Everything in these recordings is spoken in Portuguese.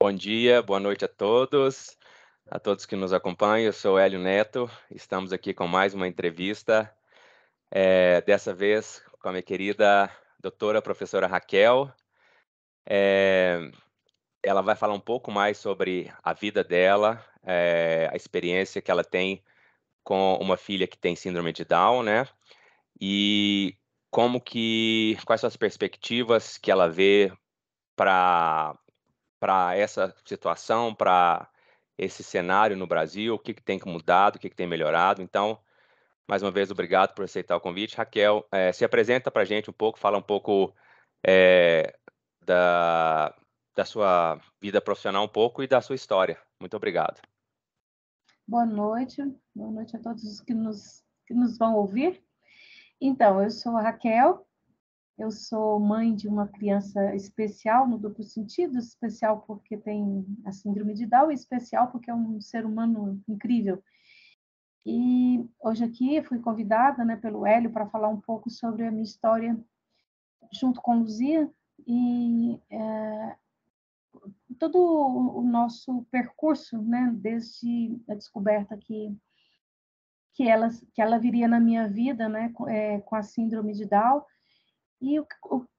Bom dia, boa noite a todos que nos acompanham. Eu sou Hélio Neto, estamos aqui com mais uma entrevista, dessa vez com a minha querida doutora professora Raquel. Ela vai falar um pouco mais sobre a vida dela, a experiência que ela tem com uma filha que tem síndrome de Down, né? E quais são as perspectivas que ela vê para essa situação, para esse cenário no Brasil, o que que tem mudado, o que que tem melhorado. Então, mais uma vez, obrigado por aceitar o convite. Raquel, se apresenta para a gente um pouco, fala um pouco eh, da, da sua vida profissional um pouco e da sua história. Muito obrigado. Boa noite a todos os que nos vão ouvir. Então, eu sou a Raquel, eu sou mãe de uma criança especial, no duplo sentido, especial porque tem a síndrome de Down, e especial porque é um ser humano incrível. E hoje aqui fui convidada, né, pelo Hélio para falar um pouco sobre a minha história junto com Luzia e todo o nosso percurso, né, desde a descoberta que ela viria na minha vida, né, com a síndrome de Down, e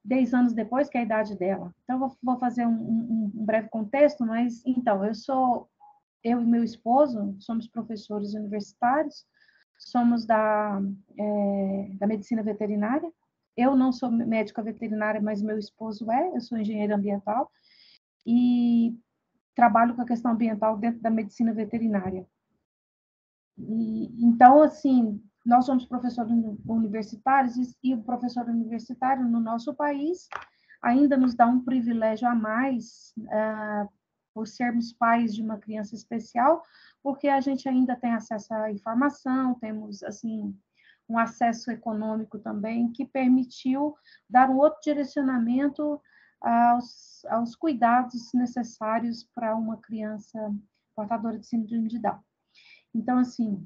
10 anos depois, que é a idade dela. Então, vou fazer um breve contexto, mas, então, eu e meu esposo somos professores universitários, somos da medicina veterinária. Eu não sou médica veterinária, mas meu esposo eu sou engenheiro ambiental, e trabalho com a questão ambiental dentro da medicina veterinária. Então, assim, nós somos professores universitários e o professor universitário no nosso país ainda nos dá um privilégio a mais por sermos pais de uma criança especial, porque a gente ainda tem acesso à informação, temos, assim, um acesso econômico também que permitiu dar um outro direcionamento aos cuidados necessários para uma criança portadora de síndrome de Down. Então, assim,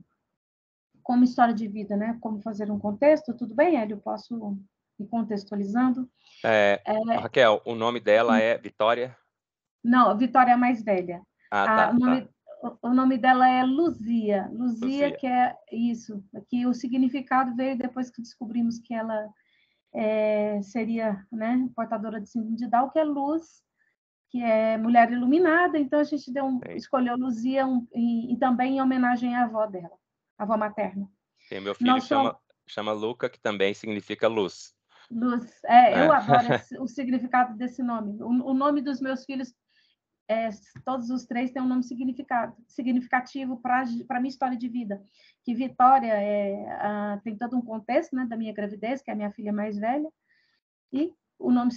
como história de vida, né? Como fazer um contexto, tudo bem, Hélio? Posso ir contextualizando? Raquel, o nome dela é Vitória? Não, a Vitória é a mais velha. Ah, Ah, tá, tá. o nome dela é Luzia. Luzia, Luzia. que é isso, que o significado veio depois que descobrimos que ela seria, né, portadora de síndrome de Down, que é luz, que é mulher iluminada. Então a gente Sim. escolheu Luzia e também em homenagem à avó dela, avó materna. Tem meu filho Nós que somos chama Luca, que também significa luz. luz. Eu É. adoro o significado desse nome. O nome dos meus filhos, todos os três, têm um nome significativo para a minha história de vida. Que Vitória tem todo um contexto, né, da minha gravidez, que é a minha filha mais velha, e o nome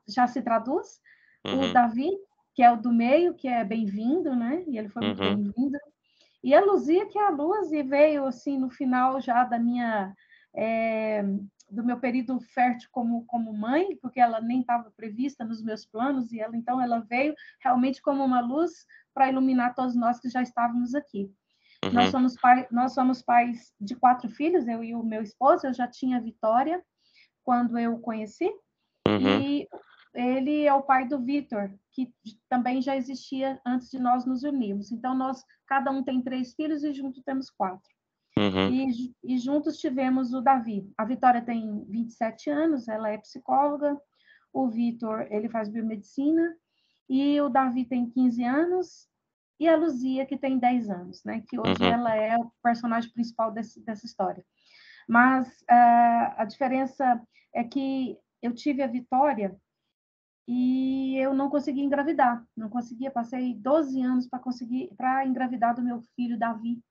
já se traduz. O Uhum, Davi, que é o do meio, que é bem-vindo, né? E ele foi muito uhum, bem-vindo. E a Luzia, que é a luz, e veio assim no final já do meu período fértil como mãe, porque ela nem estava prevista nos meus planos, e então ela veio realmente como uma luz para iluminar todos nós que já estávamos aqui. uhum, Nós somos pais de 4 filhos, eu e o meu esposo. Eu já tinha a Vitória quando eu o conheci, uhum, e ele é o pai do Vitor, que também já existia antes de nós nos unirmos. Então, cada um tem 3 filhos e juntos temos 4. uhum, E juntos tivemos o Davi. A Vitória tem 27 anos, ela é psicóloga. O Vitor, ele faz biomedicina. E o Davi tem 15 anos. E a Luzia, que tem 10 anos, né? Que hoje uhum, ela é o personagem principal dessa história. Mas a diferença é que eu tive a Vitória e eu não consegui engravidar. Não conseguia, passei 12 anos para engravidar do meu filho Davi.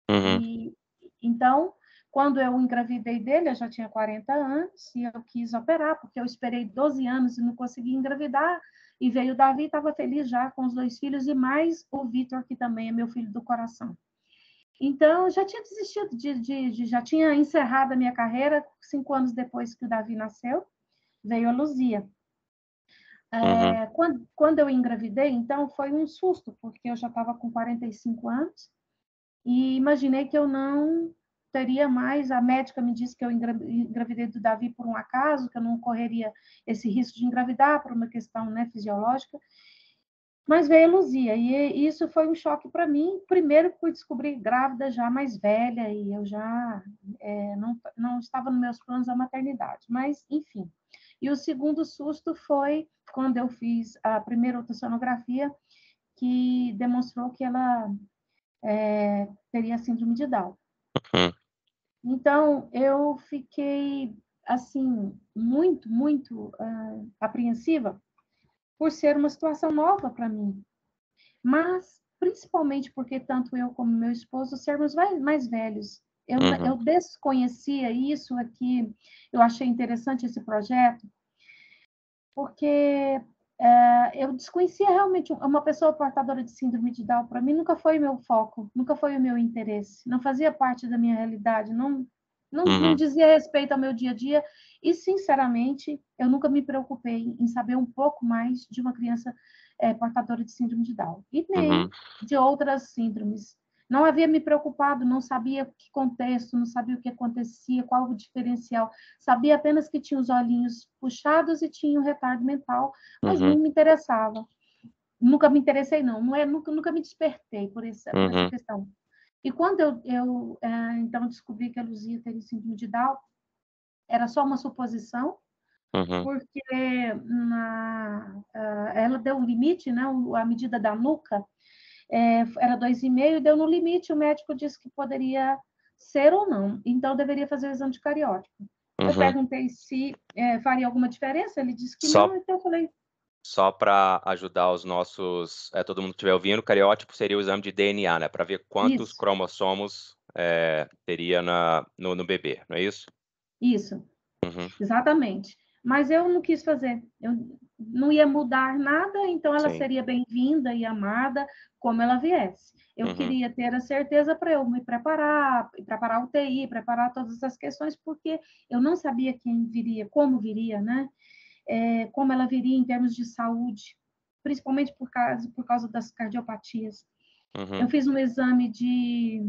uhum, E então, quando eu engravidei dele, eu já tinha 40 anos e eu quis operar, porque eu esperei 12 anos e não consegui engravidar. E veio o Davi, estava feliz já com os 2 filhos, e mais o Vitor, que também é meu filho do coração. Então, eu já tinha desistido já tinha encerrado a minha carreira 5 anos depois que o Davi nasceu. Veio a Luzia. uhum, Quando eu engravidei, então, foi um susto, porque eu já estava com 45 anos e imaginei que eu não teria mais. A médica me disse que eu engravidei do Davi por um acaso, que eu não correria esse risco de engravidar por uma questão, né, fisiológica. Mas veio a Luzia, e isso foi um choque para mim, primeiro por descobrir grávida já mais velha, e eu já não estava nos meus planos a maternidade, mas enfim. E o segundo susto foi quando eu fiz a primeira ultrassonografia, que demonstrou que ela teria síndrome de Down. Uhum. Então, eu fiquei, assim, muito apreensiva por ser uma situação nova para mim. Mas, principalmente porque tanto eu como meu esposo sermos mais velhos. Eu Uhum. desconhecia isso aqui, eu achei interessante esse projeto, porque eu desconhecia realmente uma pessoa portadora de síndrome de Down. Para mim, nunca foi meu foco, nunca foi o meu interesse, não fazia parte da minha realidade, não Uhum. dizia respeito ao meu dia a dia. E, sinceramente, eu nunca me preocupei em saber um pouco mais de uma criança portadora de síndrome de Down, e nem Uhum. de outras síndromes. Não havia me preocupado, não sabia que contexto, não sabia o que acontecia, qual o diferencial. Sabia apenas que tinha os olhinhos puxados e tinha um retardo mental, mas Uhum. não me interessava. Nunca me interessei, não é, nunca me despertei por essa Uhum. questão. E quando então descobri que a Luzia teria síndrome de Down, era só uma suposição, Uhum. porque ela deu o limite, né, a medida da nuca era 2,5, deu no limite, o médico disse que poderia ser ou não, então deveria fazer o exame de cariótipo. Eu Uhum. perguntei se faria alguma diferença, ele disse que não, Só, então eu falei, só para ajudar os nossos, todo mundo que estiver ouvindo, o cariótipo seria o exame de DNA, né? Para ver quantos isso, cromossomos teria no bebê, não é isso? isso. Uhum. Exatamente. Mas eu não quis fazer. Eu não ia mudar nada, então ela Sim. seria bem-vinda e amada como ela viesse. Eu Uhum. queria ter a certeza para eu me preparar o TI, preparar todas as questões, porque eu não sabia quem viria, como viria, né? Como ela viria em termos de saúde, principalmente por causa das cardiopatias. Eu Uhum. fiz um exame de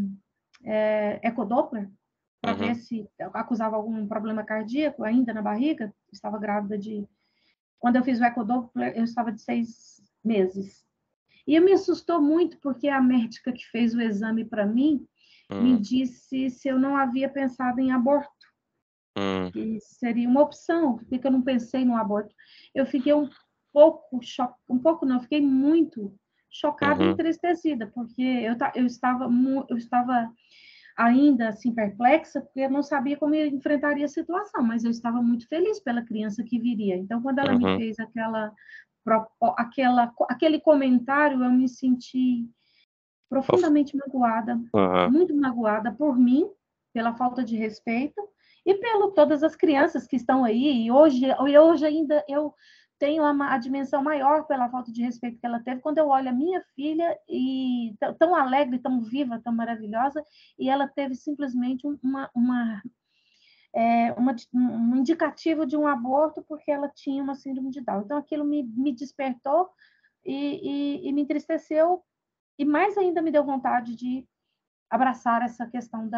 ecodoppler, para ver Uhum. se acusava algum problema cardíaco ainda na barriga. Estava grávida de. Quando eu fiz o ecodoppler, eu estava de 6 meses. E me assustou muito, porque a médica que fez o exame para mim me Uhum. disse se eu não havia pensado em aborto, Uhum. que seria uma opção, porque eu não pensei no aborto. Eu fiquei um pouco não, fiquei muito chocada e Uhum. entristecida, porque eu estava ainda assim perplexa, porque eu não sabia como eu enfrentaria a situação, mas eu estava muito feliz pela criança que viria. Então, quando ela me Uhum. fez aquele comentário, eu me senti profundamente magoada, Uhum. muito magoada por mim, pela falta de respeito, e pelo todas as crianças que estão aí. E hoje ainda eu tenho a dimensão maior pela falta de respeito que ela teve quando eu olho a minha filha e tão alegre, tão viva, tão maravilhosa, e ela teve simplesmente um indicativo de um aborto porque ela tinha uma síndrome de Down. Então aquilo me despertou e me entristeceu, e mais ainda me deu vontade de abraçar essa questão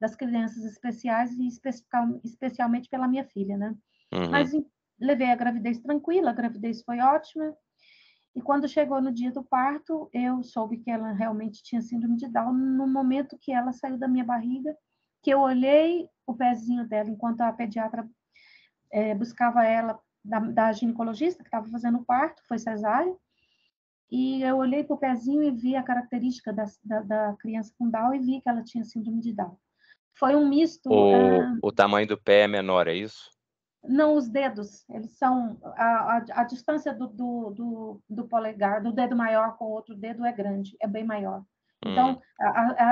das crianças especiais, e especialmente pela minha filha, né? Uhum. Mas levei a gravidez tranquila, a gravidez foi ótima, e quando chegou no dia do parto, eu soube que ela realmente tinha síndrome de Down no momento que ela saiu da minha barriga, que eu olhei o pezinho dela enquanto a pediatra buscava ela da ginecologista que estava fazendo o parto, foi cesárea, e eu olhei para o pezinho e vi a característica da criança com Down e vi que ela tinha síndrome de Down. Foi um misto, O tamanho do pé é menor, é isso? não os dedos, eles são, a distância do polegar, do dedo maior com o outro dedo é grande, é bem maior. Hum. Então,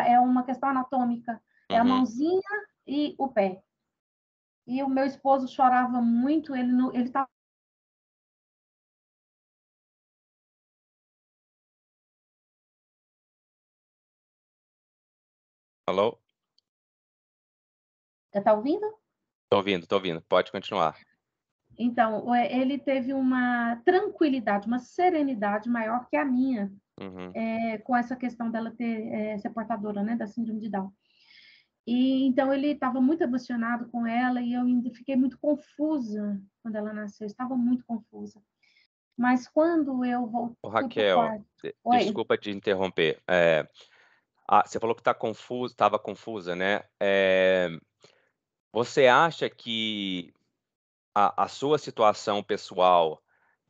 é uma questão anatômica, é a Uhum. mãozinha e o pé. E o meu esposo chorava muito, ele estava. Alô? Está ouvindo? Tô ouvindo, pode continuar. Então, ele teve uma tranquilidade, uma serenidade maior que a minha, Uhum. com essa questão dela ser portadora, né, da síndrome de Down. E então ele estava muito emocionado com ela, e eu ainda fiquei muito confusa quando ela nasceu, estava muito confusa. Mas quando eu Ô, fui para o Raquel, quarto. Oi. desculpa te interromper. Você falou que estava confusa, né? Você acha que a sua situação pessoal,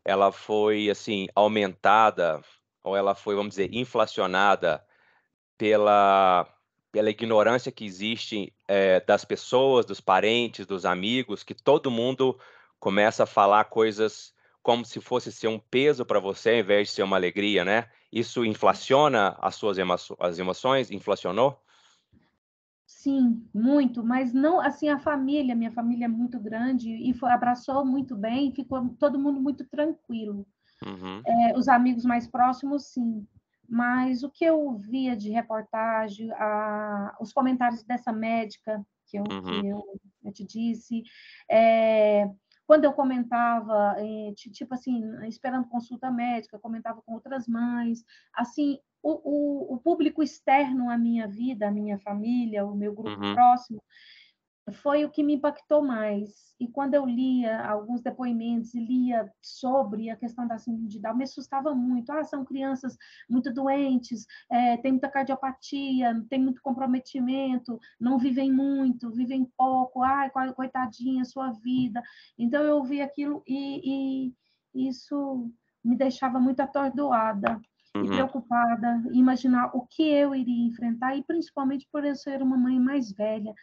ela foi, assim, aumentada ou ela foi, vamos dizer, inflacionada pela pela ignorância que existe, das pessoas, dos parentes, dos amigos, que todo mundo começa a falar coisas como se fosse ser um peso para você, ao invés de ser uma alegria, né. Isso inflaciona as suas as emoções? Inflacionou? Sim, muito, mas não assim, minha família é muito grande e abraçou muito bem, ficou todo mundo muito tranquilo. Uhum, Os amigos mais próximos, sim. Mas o que eu via de reportagem, os comentários dessa médica uhum, eu te disse, eh, quando eu comentava, tipo assim, esperando consulta médica, comentava com outras mães, assim, o público externo à minha vida, à minha família, o meu grupo uhum, próximo, foi o que me impactou mais. E quando eu lia alguns depoimentos e lia sobre a questão da síndrome de Down, me assustava muito. Ah, são crianças muito doentes, tem muita cardiopatia, tem muito comprometimento, não vivem muito, vivem pouco. Ai, coitadinha, sua vida. Então eu ouvi aquilo e isso me deixava muito atordoada e uhum, preocupada, imaginar o que eu iria enfrentar, e principalmente por eu ser uma mãe mais velha.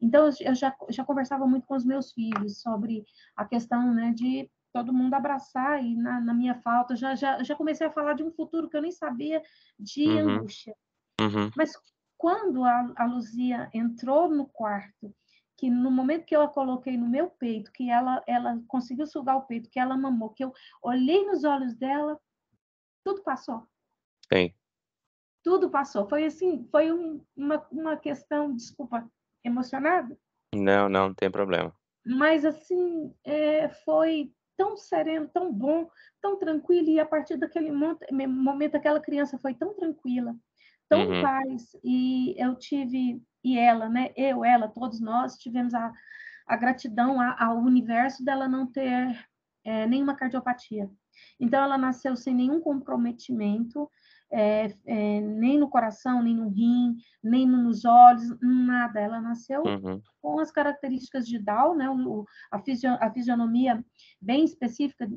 Então, eu já conversava muito com os meus filhos sobre a questão, né, de todo mundo abraçar, e na minha falta, já comecei a falar de um futuro que eu nem sabia, de uhum, angústia. uhum, Mas quando a Luzia entrou no quarto, que no momento que eu a coloquei no meu peito, que ela conseguiu sugar o peito, que ela mamou, que eu olhei nos olhos dela, tudo passou. sim. Tudo passou. Foi assim, foi uma questão, desculpa, emocionada, Não, não, não tem problema. mas assim, foi tão sereno, tão bom, tão tranquilo, e a partir daquele momento aquela criança foi tão tranquila, tão em Uhum, paz, e eu tive, e ela, né, ela, todos nós tivemos a gratidão ao universo dela não ter nenhuma cardiopatia. Então, ela nasceu sem nenhum comprometimento, nem no coração, nem no rim, nem nos olhos, nada. Ela nasceu uhum, com as características de Down, né, a fisionomia bem específica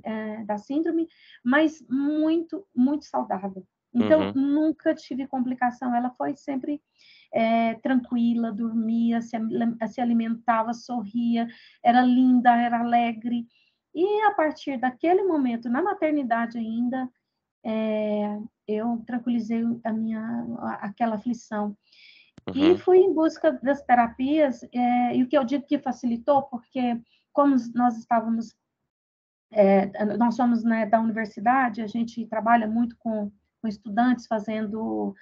da síndrome, mas muito, muito saudável. Então, uhum, nunca tive complicação. Ela foi sempre tranquila, dormia, se alimentava, sorria, era linda, era alegre. E a partir daquele momento, na maternidade ainda, eu tranquilizei aquela aflição. E uhum, fui em busca das terapias, e o que eu digo que facilitou, porque como nós somos, né, da universidade, a gente trabalha muito com estudantes fazendo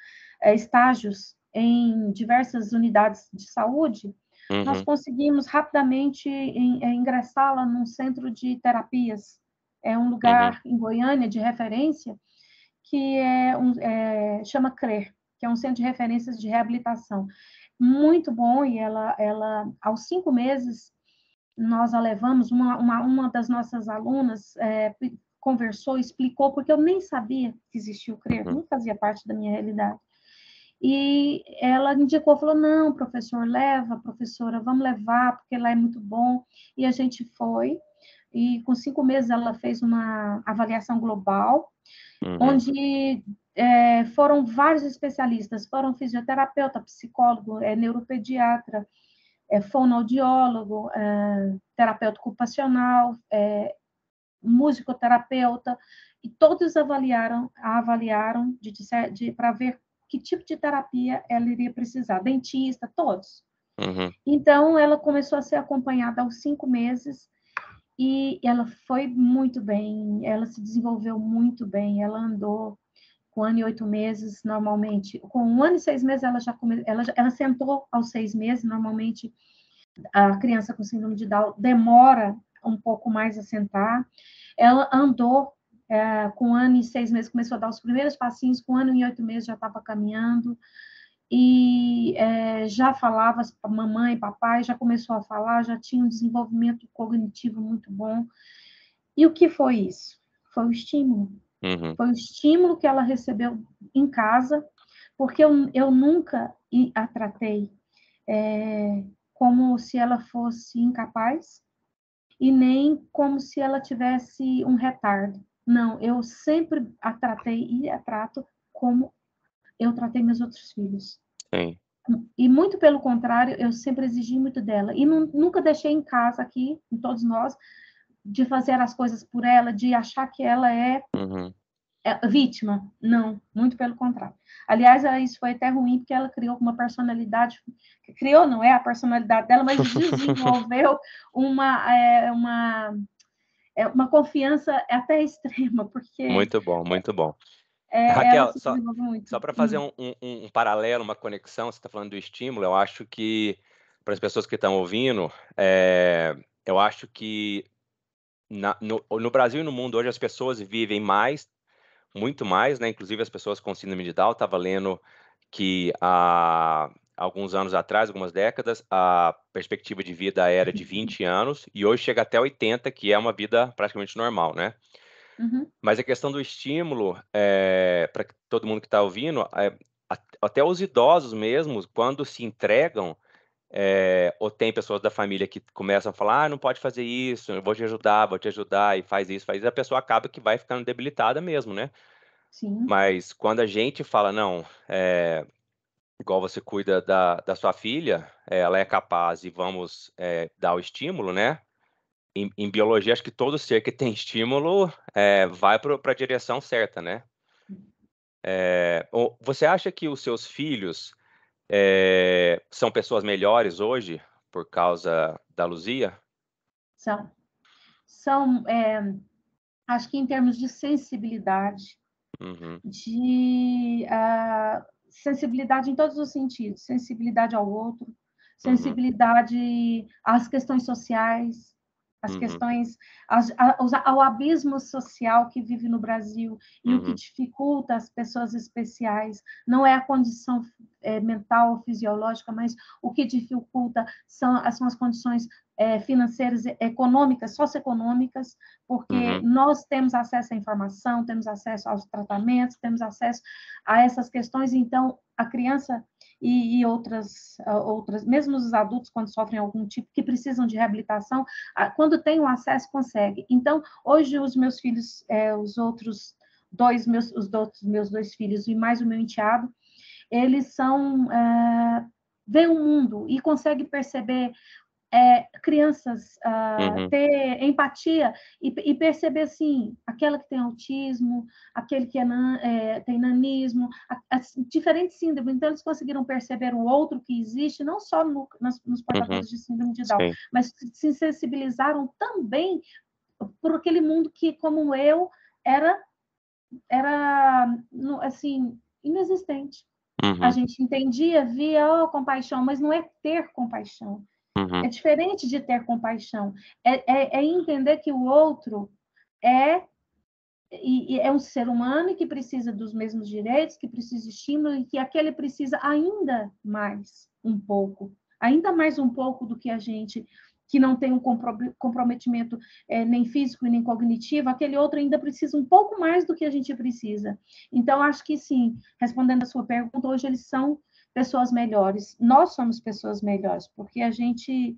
estágios em diversas unidades de saúde, nós uhum, conseguimos rapidamente ingressá-la num centro de terapias. É um uhum, lugar em Goiânia de referência que chama CRER, que é um centro de referências de reabilitação. Muito bom, e ela aos 5 meses, nós a levamos, uma das nossas alunas conversou, explicou, porque eu nem sabia que existia o CRER, uhum, não fazia parte da minha realidade. E ela indicou, falou, não, professor, leva, professora, vamos levar, porque lá é muito bom. E a gente foi, e com 5 meses ela fez uma avaliação global, uhum, onde foram vários especialistas, foram fisioterapeuta, psicólogo, neuropediatra, fonoaudiólogo, terapeuta ocupacional, musicoterapeuta, e todos avaliaram para ver que tipo de terapia ela iria precisar, dentista, todos. uhum, Então, ela começou a ser acompanhada aos 5 meses, e ela foi muito bem, ela se desenvolveu muito bem, ela andou com 1 ano e 8 meses, normalmente. Com 1 ano e 6 meses, ela sentou aos 6 meses. Normalmente, a criança com síndrome de Down demora um pouco mais a sentar. Ela andou com 1 ano e 6 meses, começou a dar os primeiros passinhos, com 1 ano e 8 meses já estava caminhando, e já falava, mamãe, papai, já começou a falar, já tinha um desenvolvimento cognitivo muito bom. E o que foi isso? Foi o estímulo. Uhum. Foi o estímulo que ela recebeu em casa, porque eu nunca a tratei como se ela fosse incapaz e nem como se ela tivesse um retardo. Não, eu sempre a tratei e a trato como eu tratei meus outros filhos. Sim. E muito pelo contrário, eu sempre exigi muito dela. E nunca deixei em casa aqui, em todos nós, de fazer as coisas por ela, de achar que ela Uhum. é vítima. Não, muito pelo contrário. Aliás, isso foi até ruim, porque ela criou uma personalidade, criou, não é a personalidade dela, mas desenvolveu uma confiança até extrema, porque Muito bom, muito bom. ela Raquel, se só, desenvolveu muito. só para fazer um paralelo, uma conexão, você está falando do estímulo, eu acho que, para as pessoas que estão ouvindo, eu acho que no Brasil e no mundo hoje as pessoas vivem mais, muito mais, né? Inclusive as pessoas com síndrome de Down, estava lendo que há alguns anos atrás, algumas décadas, a perspectiva de vida era de 20 anos e hoje chega até 80, que é uma vida praticamente normal, né? Uhum. Mas a questão do estímulo, para todo mundo que está ouvindo, até os idosos mesmos, quando se entregam, ou tem pessoas da família que começam a falar, não pode fazer isso, eu vou te ajudar, e faz isso, a pessoa acaba que vai ficando debilitada mesmo, né? Sim. Mas quando a gente fala, não, igual você cuida da sua filha, ela é capaz e vamos dar o estímulo, né? Em biologia, acho que todo ser que tem estímulo vai para a direção certa, né? Você acha que os seus filhos são pessoas melhores hoje por causa da Luzia? São. São, acho que em termos de sensibilidade, Uhum, sensibilidade em todos os sentidos, sensibilidade ao outro, uhum, sensibilidade às questões sociais, às uhum, questões, ao abismo social que vive no Brasil e o que uhum, dificulta as pessoas especiais, não é a condição mental ou fisiológica, mas o que dificulta são as condições financeiras, econômicas, socioeconômicas, porque uhum, nós temos acesso à informação, temos acesso aos tratamentos, temos acesso a essas questões, então a criança e outras, mesmo os adultos, quando sofrem algum tipo, que precisam de reabilitação, quando tem o acesso, consegue. Então, hoje, os meus filhos, os outros meus dois filhos e mais o meu enteado, eles veem o mundo e conseguem perceber crianças uhum, ter empatia e perceber assim aquela que tem autismo, aquele que tem nanismo, diferentes síndromes. Então eles conseguiram perceber o outro que existe, não só nos uhum, portadores de síndrome de Down, sim, mas se sensibilizaram também por aquele mundo que, como eu, era assim inexistente. A uhum, gente entendia, via, oh, compaixão, mas não é ter compaixão. É uhum, diferente de ter compaixão. É entender que o outro é e é um ser humano e que precisa dos mesmos direitos, que precisa de estímulo e que aquele precisa ainda mais um pouco do que a gente, que não tem um comprometimento nem físico e nem cognitivo, aquele outro ainda precisa um pouco mais do que a gente precisa. Então, acho que sim, respondendo a sua pergunta, hoje eles são pessoas melhores. Nós somos pessoas melhores, porque a gente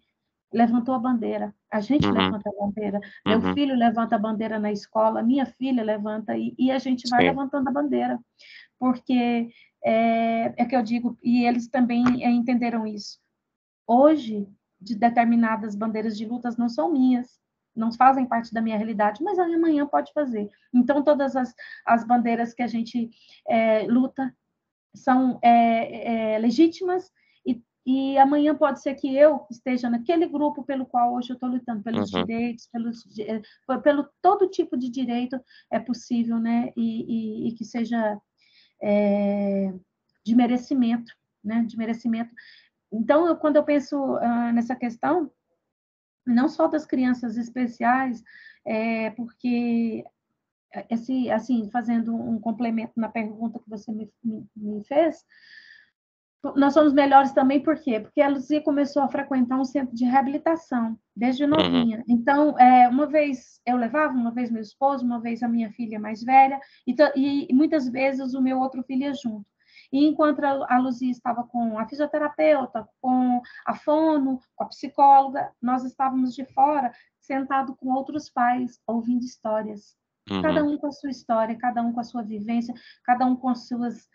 levantou a bandeira, a gente uhum, levanta a bandeira, meu uhum, filho levanta a bandeira na escola, minha filha levanta, e a gente vai sim, levantando a bandeira, porque que eu digo, e eles também entenderam isso. Hoje, de determinadas bandeiras de lutas não são minhas, não fazem parte da minha realidade, mas amanhã pode fazer. Então, todas as bandeiras que a gente luta são legítimas e amanhã pode ser que eu esteja naquele grupo pelo qual hoje eu estou lutando, pelos uhum, direitos, pelo todo tipo de direito é possível, né? E que seja de merecimento, né? De merecimento. Então, quando eu penso nessa questão, não só das crianças especiais, porque assim, fazendo um complemento na pergunta que você me fez, Nós somos melhores também, por quê? Porque a Luzia começou a frequentar um centro de reabilitação, desde Uhum, novinha. Então, uma vez eu levava, uma vez meu esposo, uma vez a minha filha mais velha, e muitas vezes o meu outro filho ia junto. E enquanto a Luzia estava com a fisioterapeuta, com a fono, com a psicóloga, nós estávamos de fora, sentado com outros pais, ouvindo histórias. Cada uhum. um com a sua história, cada um com a sua vivência, cada um com as suas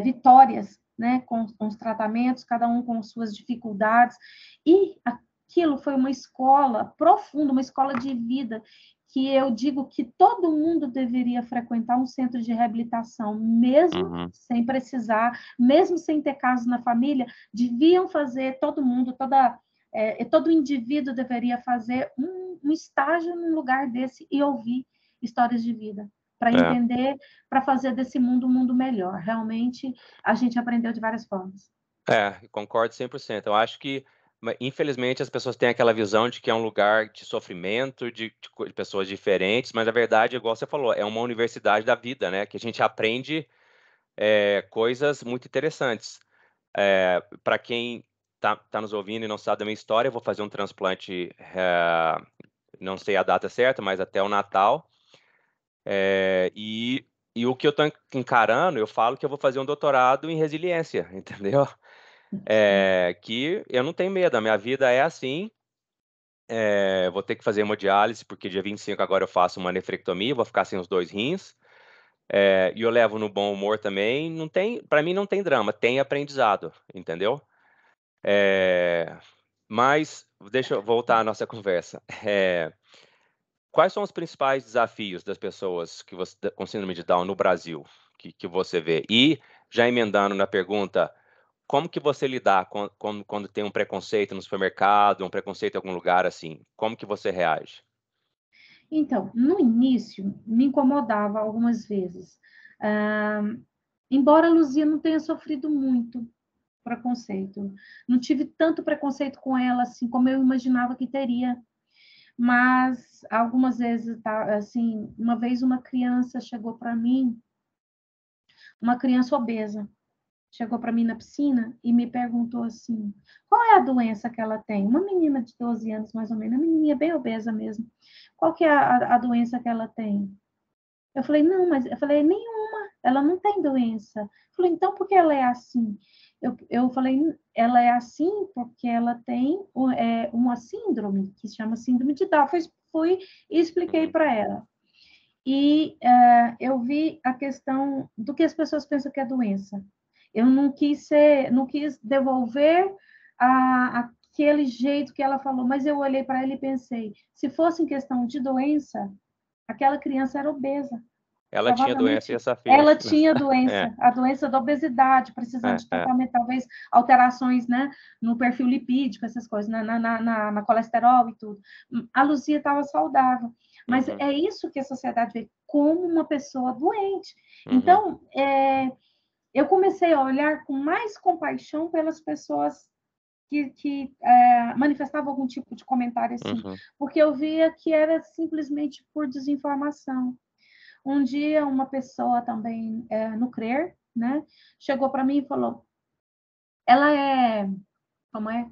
vitórias, né, com os tratamentos, cada um com suas dificuldades. E aquilo foi uma escola profunda, uma escola de vida, que eu digo que todo mundo deveria frequentar um centro de reabilitação, mesmo Uhum. sem precisar, mesmo sem ter casos na família, deviam fazer, todo mundo, todo indivíduo deveria fazer um estágio num lugar desse e ouvir histórias de vida, para É, entender, para fazer desse mundo um mundo melhor. Realmente, a gente aprendeu de várias formas. concordo 100%. Eu acho que, infelizmente, as pessoas têm aquela visão de que é um lugar de sofrimento, de pessoas diferentes, mas a verdade, igual você falou, é uma universidade da vida, né? Que a gente aprende coisas muito interessantes. Para quem tá nos ouvindo e não sabe da minha história, eu vou fazer um transplante, não sei a data certa, mas até o Natal. E o que eu estou encarando, eu falo que eu vou fazer um doutorado em resiliência, entendeu? Que eu não tenho medo, a minha vida é assim. Vou ter que fazer hemodiálise, porque dia 25 agora eu faço uma nefrectomia, vou ficar sem os dois rins. E eu levo no bom humor também. Não tem, para mim não tem drama, tem aprendizado, entendeu? Mas deixa eu voltar à nossa conversa. Quais são os principais desafios das pessoas com síndrome de Down no Brasil que você vê? E já emendando na pergunta, como que você lidar quando tem um preconceito no supermercado, um preconceito em algum lugar assim? Como que você reage? Então, no início, me incomodava algumas vezes. Ah, embora a Luzia não tenha sofrido muito preconceito, não tive tanto preconceito com ela assim como eu imaginava que teria. Mas algumas vezes, tá, assim, uma vez uma criança chegou para mim, uma criança obesa, chegou para mim na piscina e me perguntou assim: qual é a doença que ela tem? Uma menina de 12 anos, mais ou menos, uma menininha bem obesa mesmo. Qual que é a doença que ela tem? Eu falei: não, mas eu falei: nenhuma, ela não tem doença. Eu falei: então por que ela é assim? Eu falei: ela é assim porque ela tem uma síndrome que se chama síndrome de Down. Fui e expliquei Uhum, para ela. E eu vi a questão do que as pessoas pensam que é doença. Eu não quis devolver aquele jeito que ela falou, mas eu olhei para ela e pensei, se fosse em questão de doença, aquela criança era obesa. ela tinha doença e Provavelmente essa filha. ela tinha É, doença, a doença da obesidade, precisando é, de é. tratamento, talvez alterações, né, no perfil lipídico, essas coisas, na colesterol e tudo. A Luzia estava saudável, mas Uhum, é isso que a sociedade vê como uma pessoa doente. uhum, Então, eu comecei a olhar com mais compaixão pelas pessoas que manifestavam algum tipo de comentário assim, uhum, porque eu via que era simplesmente por desinformação. Um dia, uma pessoa também no CRER, né, chegou para mim e falou: ela é, como é?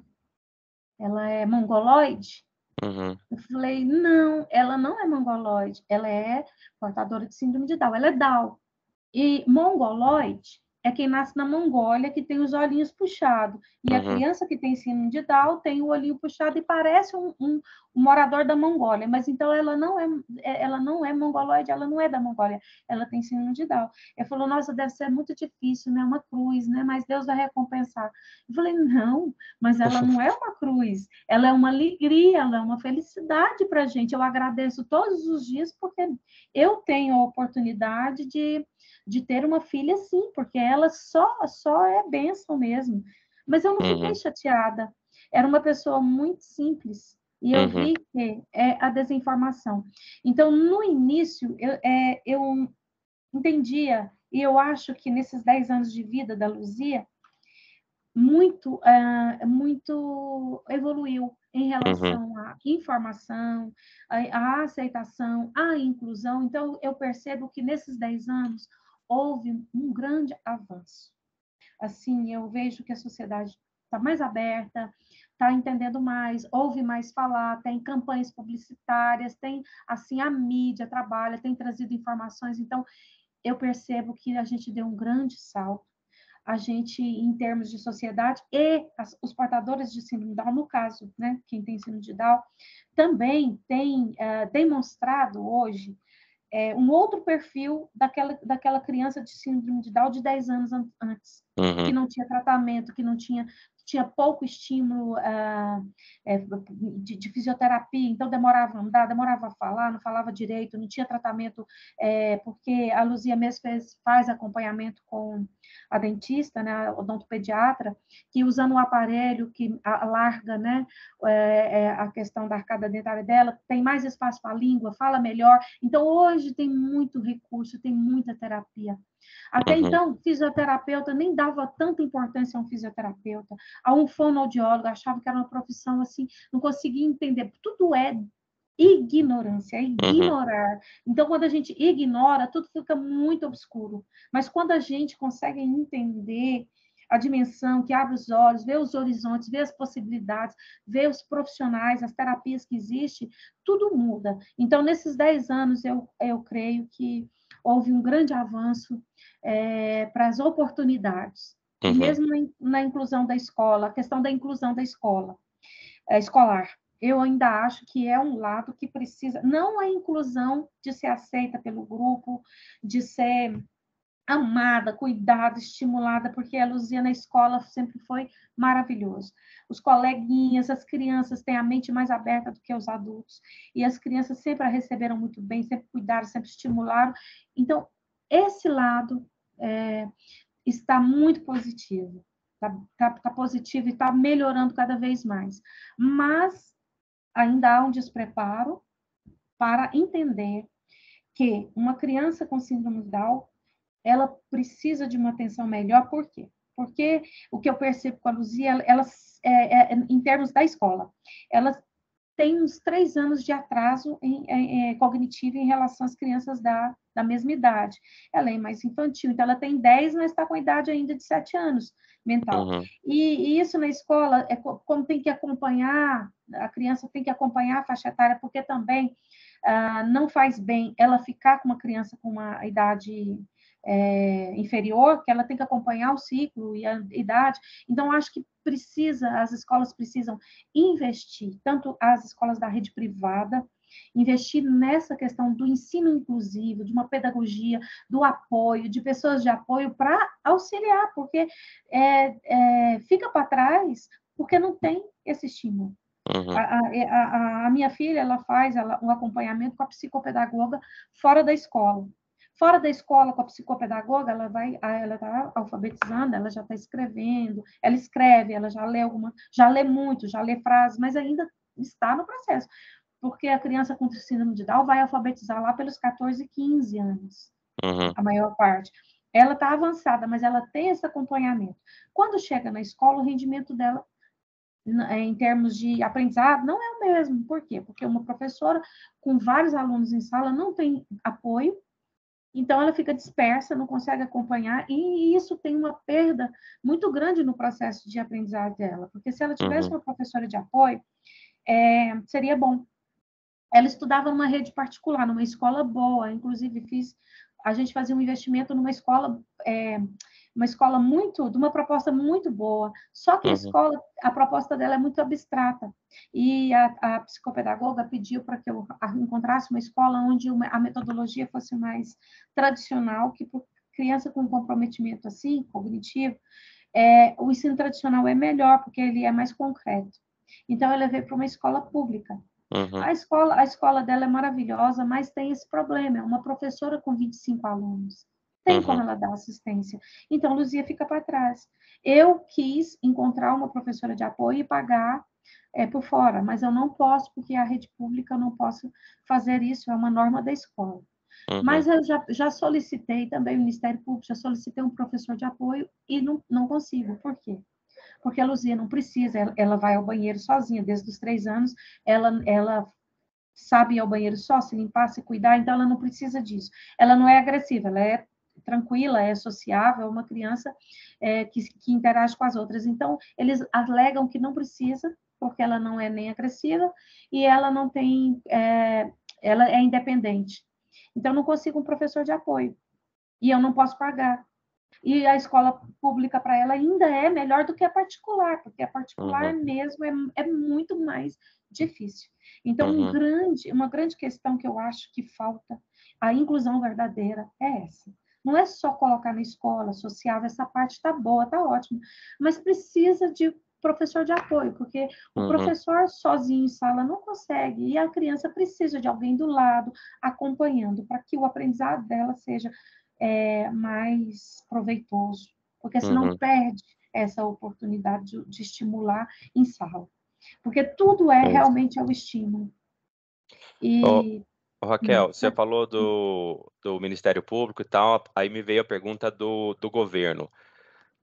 Ela é mongoloide? uhum, Eu falei: não, ela não é mongoloide, ela é portadora de síndrome de Down, ela é Down. E mongoloide é quem nasce na Mongólia, que tem os olhinhos puxados. E a uhum, criança que tem síndrome de Down tem o olhinho puxado e parece um morador da Mongólia. Mas então ela não é mongoloide, ela não é da Mongólia. Ela tem síndrome de Down. Ele falou: nossa, deve ser muito difícil, né? Uma cruz, né? Mas Deus vai recompensar. Eu falei: não, mas ela não é uma cruz. Ela é uma alegria, ela é uma felicidade para a gente. Eu agradeço todos os dias porque eu tenho a oportunidade de ter uma filha, sim, porque ela só é bênção mesmo. Mas eu não fiquei uhum, chateada. Era uma pessoa muito simples e eu uhum, vi que é a desinformação. Então, no início, eu entendia, e eu acho que nesses 10 anos de vida da Luzia, muito evoluiu em uhum, relação à informação, à aceitação, à inclusão. Então, eu percebo que nesses 10 anos houve um grande avanço. assim, eu vejo que a sociedade está mais aberta, está entendendo mais, ouve mais falar, tem campanhas publicitárias, tem, assim, a mídia trabalha, tem trazido informações, então, eu percebo que a gente deu um grande salto, a gente, em termos de sociedade, e os portadores de síndrome de Down, no caso, né, quem tem síndrome de Down, também tem demonstrado hoje um outro perfil daquela criança de síndrome de Down de 10 anos antes, que Uhum. não tinha tratamento, que não tinha pouco estímulo de fisioterapia, então demorava a andar, demorava a falar, não falava direito, não tinha tratamento, porque a Luzia mesmo faz acompanhamento com a dentista, né, a odontopediatra, que usando um aparelho que alarga, né, a questão da arcada dentária dela, tem mais espaço para a língua, fala melhor. Então, hoje tem muito recurso, tem muita terapia. Até Uhum. então, fisioterapeuta nem dava tanta importância a um fisioterapeuta, a um fonoaudiólogo, achava que era uma profissão assim, não conseguia entender. Tudo é ignorância, é Uhum. ignorar. Então, quando a gente ignora, tudo fica muito obscuro. Mas quando a gente consegue entender a dimensão, que abre os olhos, vê os horizontes, vê as possibilidades, vê os profissionais, as terapias que existem, tudo muda. Então, nesses 10 anos, eu creio que houve um grande avanço para as oportunidades. E Uhum. mesmo na inclusão da escola, a questão da inclusão da escola, escolar, eu ainda acho que é um lado que precisa, não a inclusão de ser aceita pelo grupo, de ser amada, cuidada, estimulada, porque a Luzia na escola sempre foi maravilhoso. Os coleguinhas, as crianças têm a mente mais aberta do que os adultos, e as crianças sempre a receberam muito bem, sempre cuidaram, sempre estimularam. Então, esse lado está muito positivo, está positivo e está melhorando cada vez mais. Mas ainda há um despreparo para entender que uma criança com síndrome de Down ela precisa de uma atenção melhor, por quê? Porque o que eu percebo com a Luzia, em termos da escola, ela tem uns 3 anos de atraso cognitivo em relação às crianças da mesma idade. Ela é mais infantil, então ela tem 10, mas está com a idade ainda de 7 anos mental. Uhum. E isso na escola, como tem que acompanhar, a criança tem que acompanhar a faixa etária, porque também não faz bem ela ficar com uma criança com uma idade inferior, que ela tem que acompanhar o ciclo e a idade. Então, acho que as escolas precisam investir, tanto as escolas da rede privada, investir nessa questão do ensino inclusivo, de uma pedagogia, do apoio, de pessoas de apoio para auxiliar, porque fica para trás porque não tem esse estímulo. Uhum. A minha filha, ela faz um acompanhamento com a psicopedagoga fora da escola. Fora da escola, com a psicopedagoga, ela está alfabetizando, ela já está escrevendo, ela escreve, ela já lê muito, já lê frases, mas ainda está no processo, porque a criança com síndrome de Down vai alfabetizar lá pelos 14, 15 anos, Uhum. a maior parte. Ela está avançada, mas ela tem esse acompanhamento. Quando chega na escola, o rendimento dela em termos de aprendizado, não é o mesmo. Por quê? Porque uma professora com vários alunos em sala não tem apoio, então ela fica dispersa, não consegue acompanhar, e isso tem uma perda muito grande no processo de aprendizado dela, porque se ela tivesse Uhum. uma professora de apoio, seria bom. Ela estudava numa rede particular, numa escola boa, inclusive a gente fazia um investimento numa escola de uma proposta muito boa. Só que Uhum. a proposta dela é muito abstrata. E a psicopedagoga pediu para que eu encontrasse uma escola onde a metodologia fosse mais tradicional, que por criança com comprometimento assim, cognitivo, o ensino tradicional é melhor, porque ele é mais concreto. Então, eu levei para uma escola pública. Uhum. A escola dela é maravilhosa, mas tem esse problema, é uma professora com 25 alunos. Tem como Uhum. ela dar assistência. Então, Luzia fica para trás. Eu quis encontrar uma professora de apoio e pagar por fora, mas eu não posso, porque a rede pública eu não posso fazer isso, é uma norma da escola. Uhum. Mas eu já solicitei também o Ministério Público, já solicitei um professor de apoio e não consigo. Por quê? Porque a Luzia não precisa, ela vai ao banheiro sozinha, desde os 3 anos, ela sabe ir ao banheiro só, se limpar, se cuidar, então ela não precisa disso. Ela não é agressiva, ela é tranquila, é sociável, uma criança que interage com as outras. Então, eles alegam que não precisa, porque ela não é nem agressiva e ela não tem, ela é independente. Então, não consigo um professor de apoio e eu não posso pagar. E a escola pública para ela ainda é melhor do que a particular, porque a particular Uhum, mesmo é muito mais difícil. Então, uhum, uma grande questão que eu acho que falta, a inclusão verdadeira, é essa. Não é só colocar na escola social, essa parte está boa, está ótima, mas precisa de professor de apoio, porque o uhum, professor sozinho em sala não consegue, e a criança precisa de alguém do lado, acompanhando, para que o aprendizado dela seja mais proveitoso, porque senão uhum. perde essa oportunidade de estimular em sala. Porque tudo é É. realmente o estímulo. Ô, E ô, Raquel, você falou do Ministério Público e tal, aí me veio a pergunta do governo.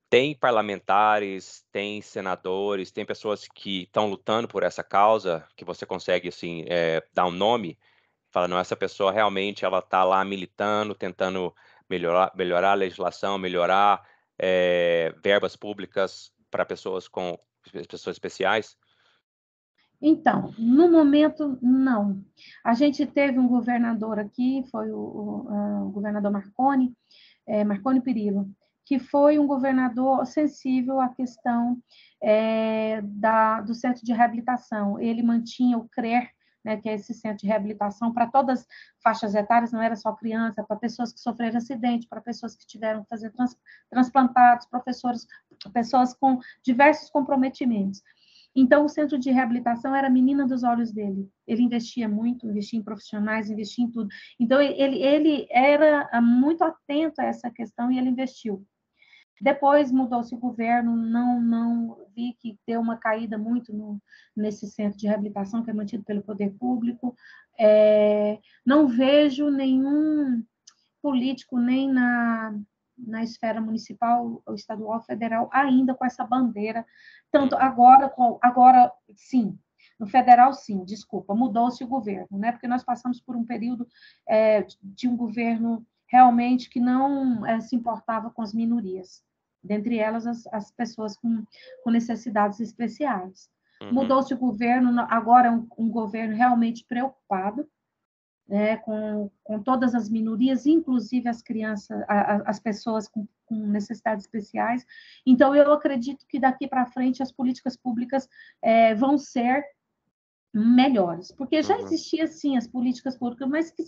Tem parlamentares, tem senadores, tem pessoas que estão lutando por essa causa, que você consegue, assim, dar um nome? Fala, não, essa pessoa realmente ela está lá militando, tentando melhorar a legislação, melhorar verbas públicas para pessoas especiais? então, no momento, não. A gente teve um governador aqui, foi o governador Marconi, Marconi Perillo, que foi um governador sensível à questão do centro de reabilitação. Ele mantinha o CRER, né, que é esse centro de reabilitação para todas as faixas etárias, não era só criança, para pessoas que sofreram acidente, para pessoas que tiveram que fazer transplantados, pessoas com diversos comprometimentos. Então, o centro de reabilitação era a menina dos olhos dele. Ele investia muito, investia em profissionais, investia em tudo. Então, ele era muito atento a essa questão e ele investiu. Depois mudou-se o governo, não vi que deu uma caída muito nesse centro de reabilitação que é mantido pelo poder público. Não vejo nenhum político nem na esfera municipal, ou estadual, ou federal, ainda com essa bandeira. Tanto Uhum, agora sim, no federal, sim, desculpa, mudou-se o governo, né? Porque nós passamos por um período de um governo realmente que não se importava com as minorias, dentre elas as pessoas com necessidades especiais. uhum, Mudou-se o governo, agora é um governo realmente preocupado, né, com todas as minorias, inclusive as crianças, as pessoas com necessidades especiais. Então, eu acredito que daqui para frente as políticas públicas vão ser melhores, porque já uhum. existia sim as políticas públicas, mas que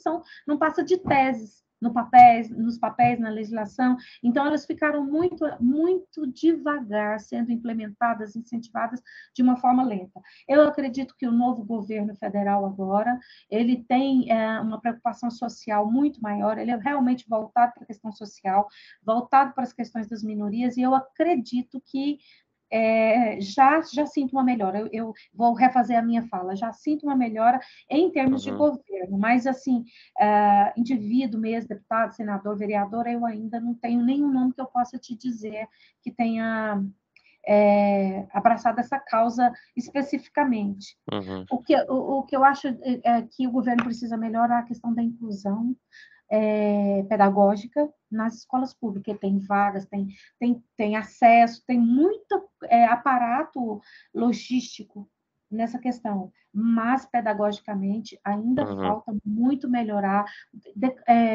não passa de teses nos papéis, na legislação. Então elas ficaram muito devagar sendo implementadas, incentivadas de uma forma lenta. Eu acredito que o novo governo federal agora ele tem uma preocupação social muito maior. Ele é realmente voltado para a questão social, voltado para as questões das minorias, e eu acredito que já sinto uma melhora. Eu vou refazer a minha fala. Já sinto uma melhora em termos de Uhum. governo, mas assim, indivíduo mesmo, deputado, senador, vereador, eu ainda não tenho nenhum nome que eu possa te dizer que tenha abraçado essa causa especificamente. Uhum, O que eu acho que o governo precisa melhorar é a questão da inclusão pedagógica nas escolas públicas. Tem vagas, tem acesso, tem muito aparato logístico nessa questão, mas pedagogicamente ainda uhum, falta muito melhorar,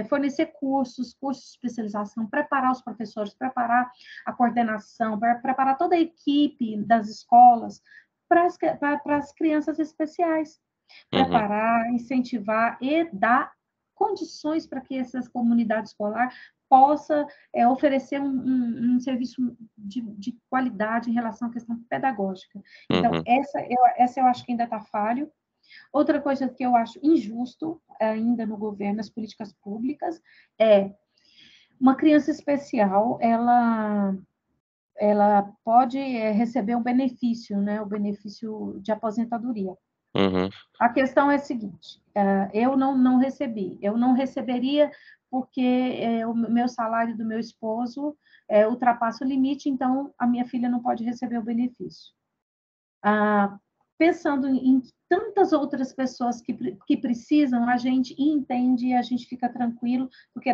fornecer cursos de especialização, preparar os professores, preparar a coordenação, preparar toda a equipe das escolas para as crianças especiais, uhum, preparar, incentivar e dar condições para que essa comunidade escolar possa oferecer um serviço de qualidade em relação à questão pedagógica. Então, uhum, essa eu acho que ainda está falho. Outra coisa que eu acho injusto ainda no governo, nas políticas públicas, é uma criança especial, ela pode receber um benefício, né, o benefício de aposentadoria. uhum, A questão é a seguinte: eu não recebi, eu não receberia porque o meu salário do meu esposo ultrapassa o limite, então a minha filha não pode receber o benefício. pensando em tantas outras pessoas que precisam, a gente entende e a gente fica tranquilo, porque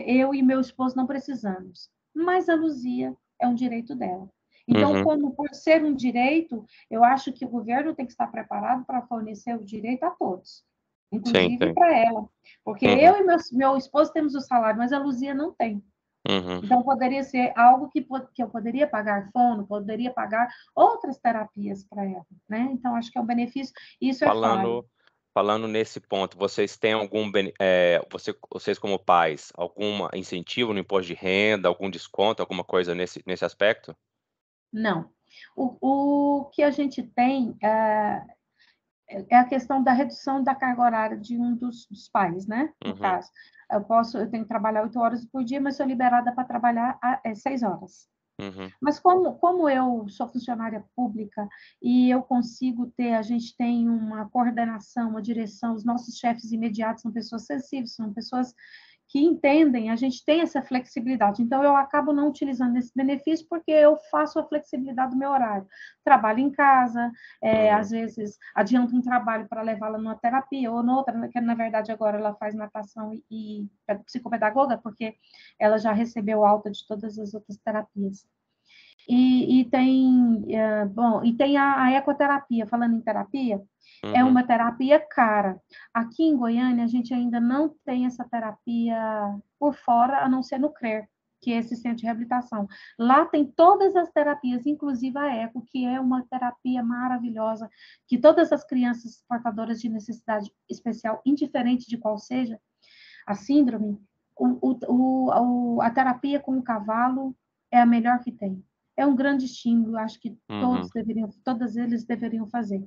eu e meu esposo não precisamos. Mas a Luzia é um direito dela. Então, Uhum. como por ser um direito, eu acho que o governo tem que estar preparado para fornecer o direito a todos, Sim, inclusive sim. para ela. Porque Uhum. eu e meu esposo temos o salário, mas a Luzia não tem. Uhum. Então, poderia ser algo que eu poderia pagar fono, poderia pagar outras terapias para ela, né? Então, acho que é um benefício, isso é claro. Falando nesse ponto, vocês têm vocês como pais, algum incentivo no imposto de renda, algum desconto, alguma coisa nesse aspecto? Não. O que a gente tem é a questão da redução da carga horária de um dos pais, né? No Uhum. caso, eu tenho que trabalhar 8 horas por dia, mas sou liberada para trabalhar 6 horas. Uhum. Mas como eu sou funcionária pública e eu consigo ter, a gente tem uma coordenação, uma direção, os nossos chefes imediatos são pessoas sensíveis, são pessoas que entendem, a gente tem essa flexibilidade. Então, eu acabo não utilizando esse benefício porque eu faço a flexibilidade do meu horário. Trabalho em casa, Uhum. às vezes adianto um trabalho para levá-la numa terapia ou noutra, que na verdade agora ela faz natação e é psicopedagoga, porque ela já recebeu alta de todas as outras terapias. E tem a ecoterapia. Falando em terapia, é Uhum. uma terapia cara. Aqui em Goiânia, a gente ainda não tem essa terapia por fora, a não ser no CRER, que é esse centro de reabilitação. Lá tem todas as terapias, inclusive a eco, que é uma terapia maravilhosa, que todas as crianças portadoras de necessidade especial, indiferente de qual seja a síndrome, a terapia com o cavalo é a melhor que tem. É um grande estímulo, acho que Uhum. todas eles deveriam fazer.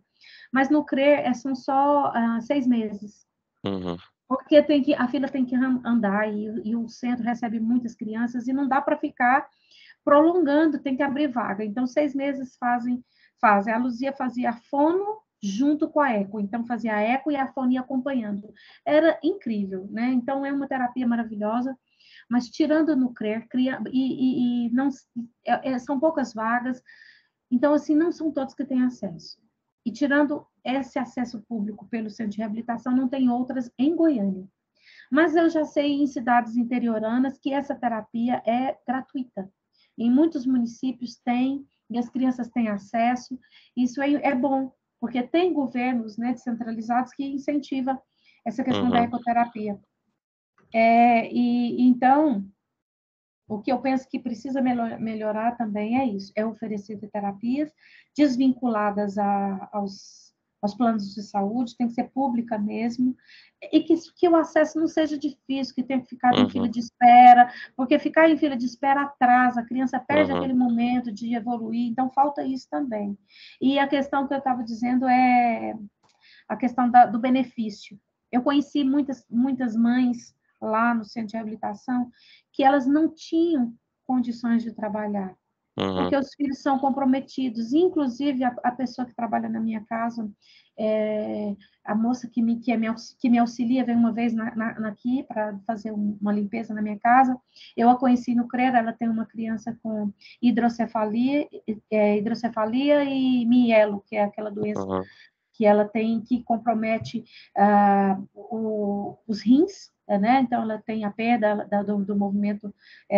Mas no CRER são só 6 meses, Uhum. porque a fila tem que andar e o centro recebe muitas crianças e não dá para ficar prolongando, tem que abrir vaga. Então, 6 meses fazem. A Luzia fazia a fono junto com a eco, então fazia a eco e a fono ia acompanhando. Era incrível, né? Então, é uma terapia maravilhosa, mas tirando no CRER, não, são poucas vagas, então, assim, não são todos que têm acesso. E tirando esse acesso público pelo centro de reabilitação, não tem outras em Goiânia. Mas eu já sei em cidades interioranas que essa terapia é gratuita. Em muitos municípios tem, e as crianças têm acesso. Isso é bom, porque tem governos, né, descentralizados que incentivam essa questão da Uhum. ecoterapia. Então, o que eu penso que precisa melhorar também é isso, é oferecer terapias desvinculadas aos planos de saúde, tem que ser pública mesmo, e que o acesso não seja difícil, que tenha que ficar em fila Uhum. de espera, porque ficar em fila de espera atrasa, a criança perde Uhum. aquele momento de evoluir, então falta isso também. E a questão que eu estava dizendo é a questão do benefício. Eu conheci muitas mães lá no centro de reabilitação que elas não tinham condições de trabalhar, Uhum. porque os filhos são comprometidos. Inclusive, a pessoa que trabalha na minha casa, a moça que me auxilia, veio uma vez aqui para fazer uma limpeza na minha casa. Eu a conheci no CRER, ela tem uma criança com hidrocefalia e mielo, que é aquela doença Uhum. que ela tem, que compromete os rins, né? Então, ela tem a perda do movimento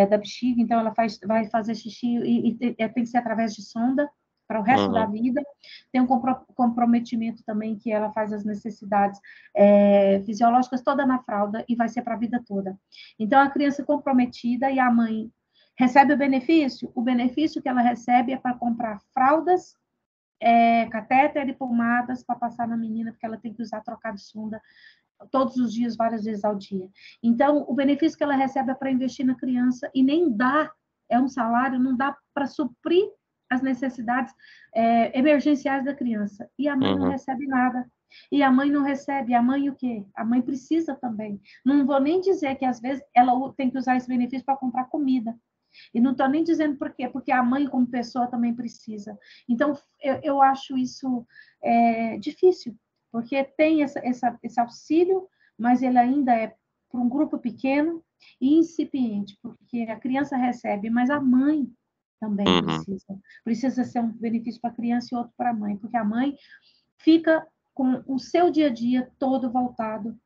da bexiga, então ela vai fazer xixi e tem que ser através de sonda para o resto da Uhum. vida. Tem um comprometimento também que ela faz as necessidades fisiológicas toda na fralda e vai ser para a vida toda. Então, a criança comprometida e a mãe recebe o benefício que ela recebe é para comprar fraldas, catéter e pomadas para passar na menina, porque ela tem que usar trocar de sonda todos os dias, várias vezes ao dia. Então, o benefício que ela recebe é para investir na criança e nem dá, é um salário, não dá para suprir as necessidades emergenciais da criança. E a mãe não Uhum. recebe nada. E a mãe não recebe, a mãe o quê? A mãe precisa também. Não vou nem dizer que às vezes ela tem que usar esse benefício para comprar comida. E não estou nem dizendo por quê, porque a mãe, como pessoa, também precisa. Então, eu acho isso difícil, porque tem esse auxílio, mas ele ainda é para um grupo pequeno e incipiente, porque a criança recebe, mas a mãe também Uhum. precisa. Precisa ser um benefício para a criança e outro para a mãe, porque a mãe fica com o seu dia a dia todo voltado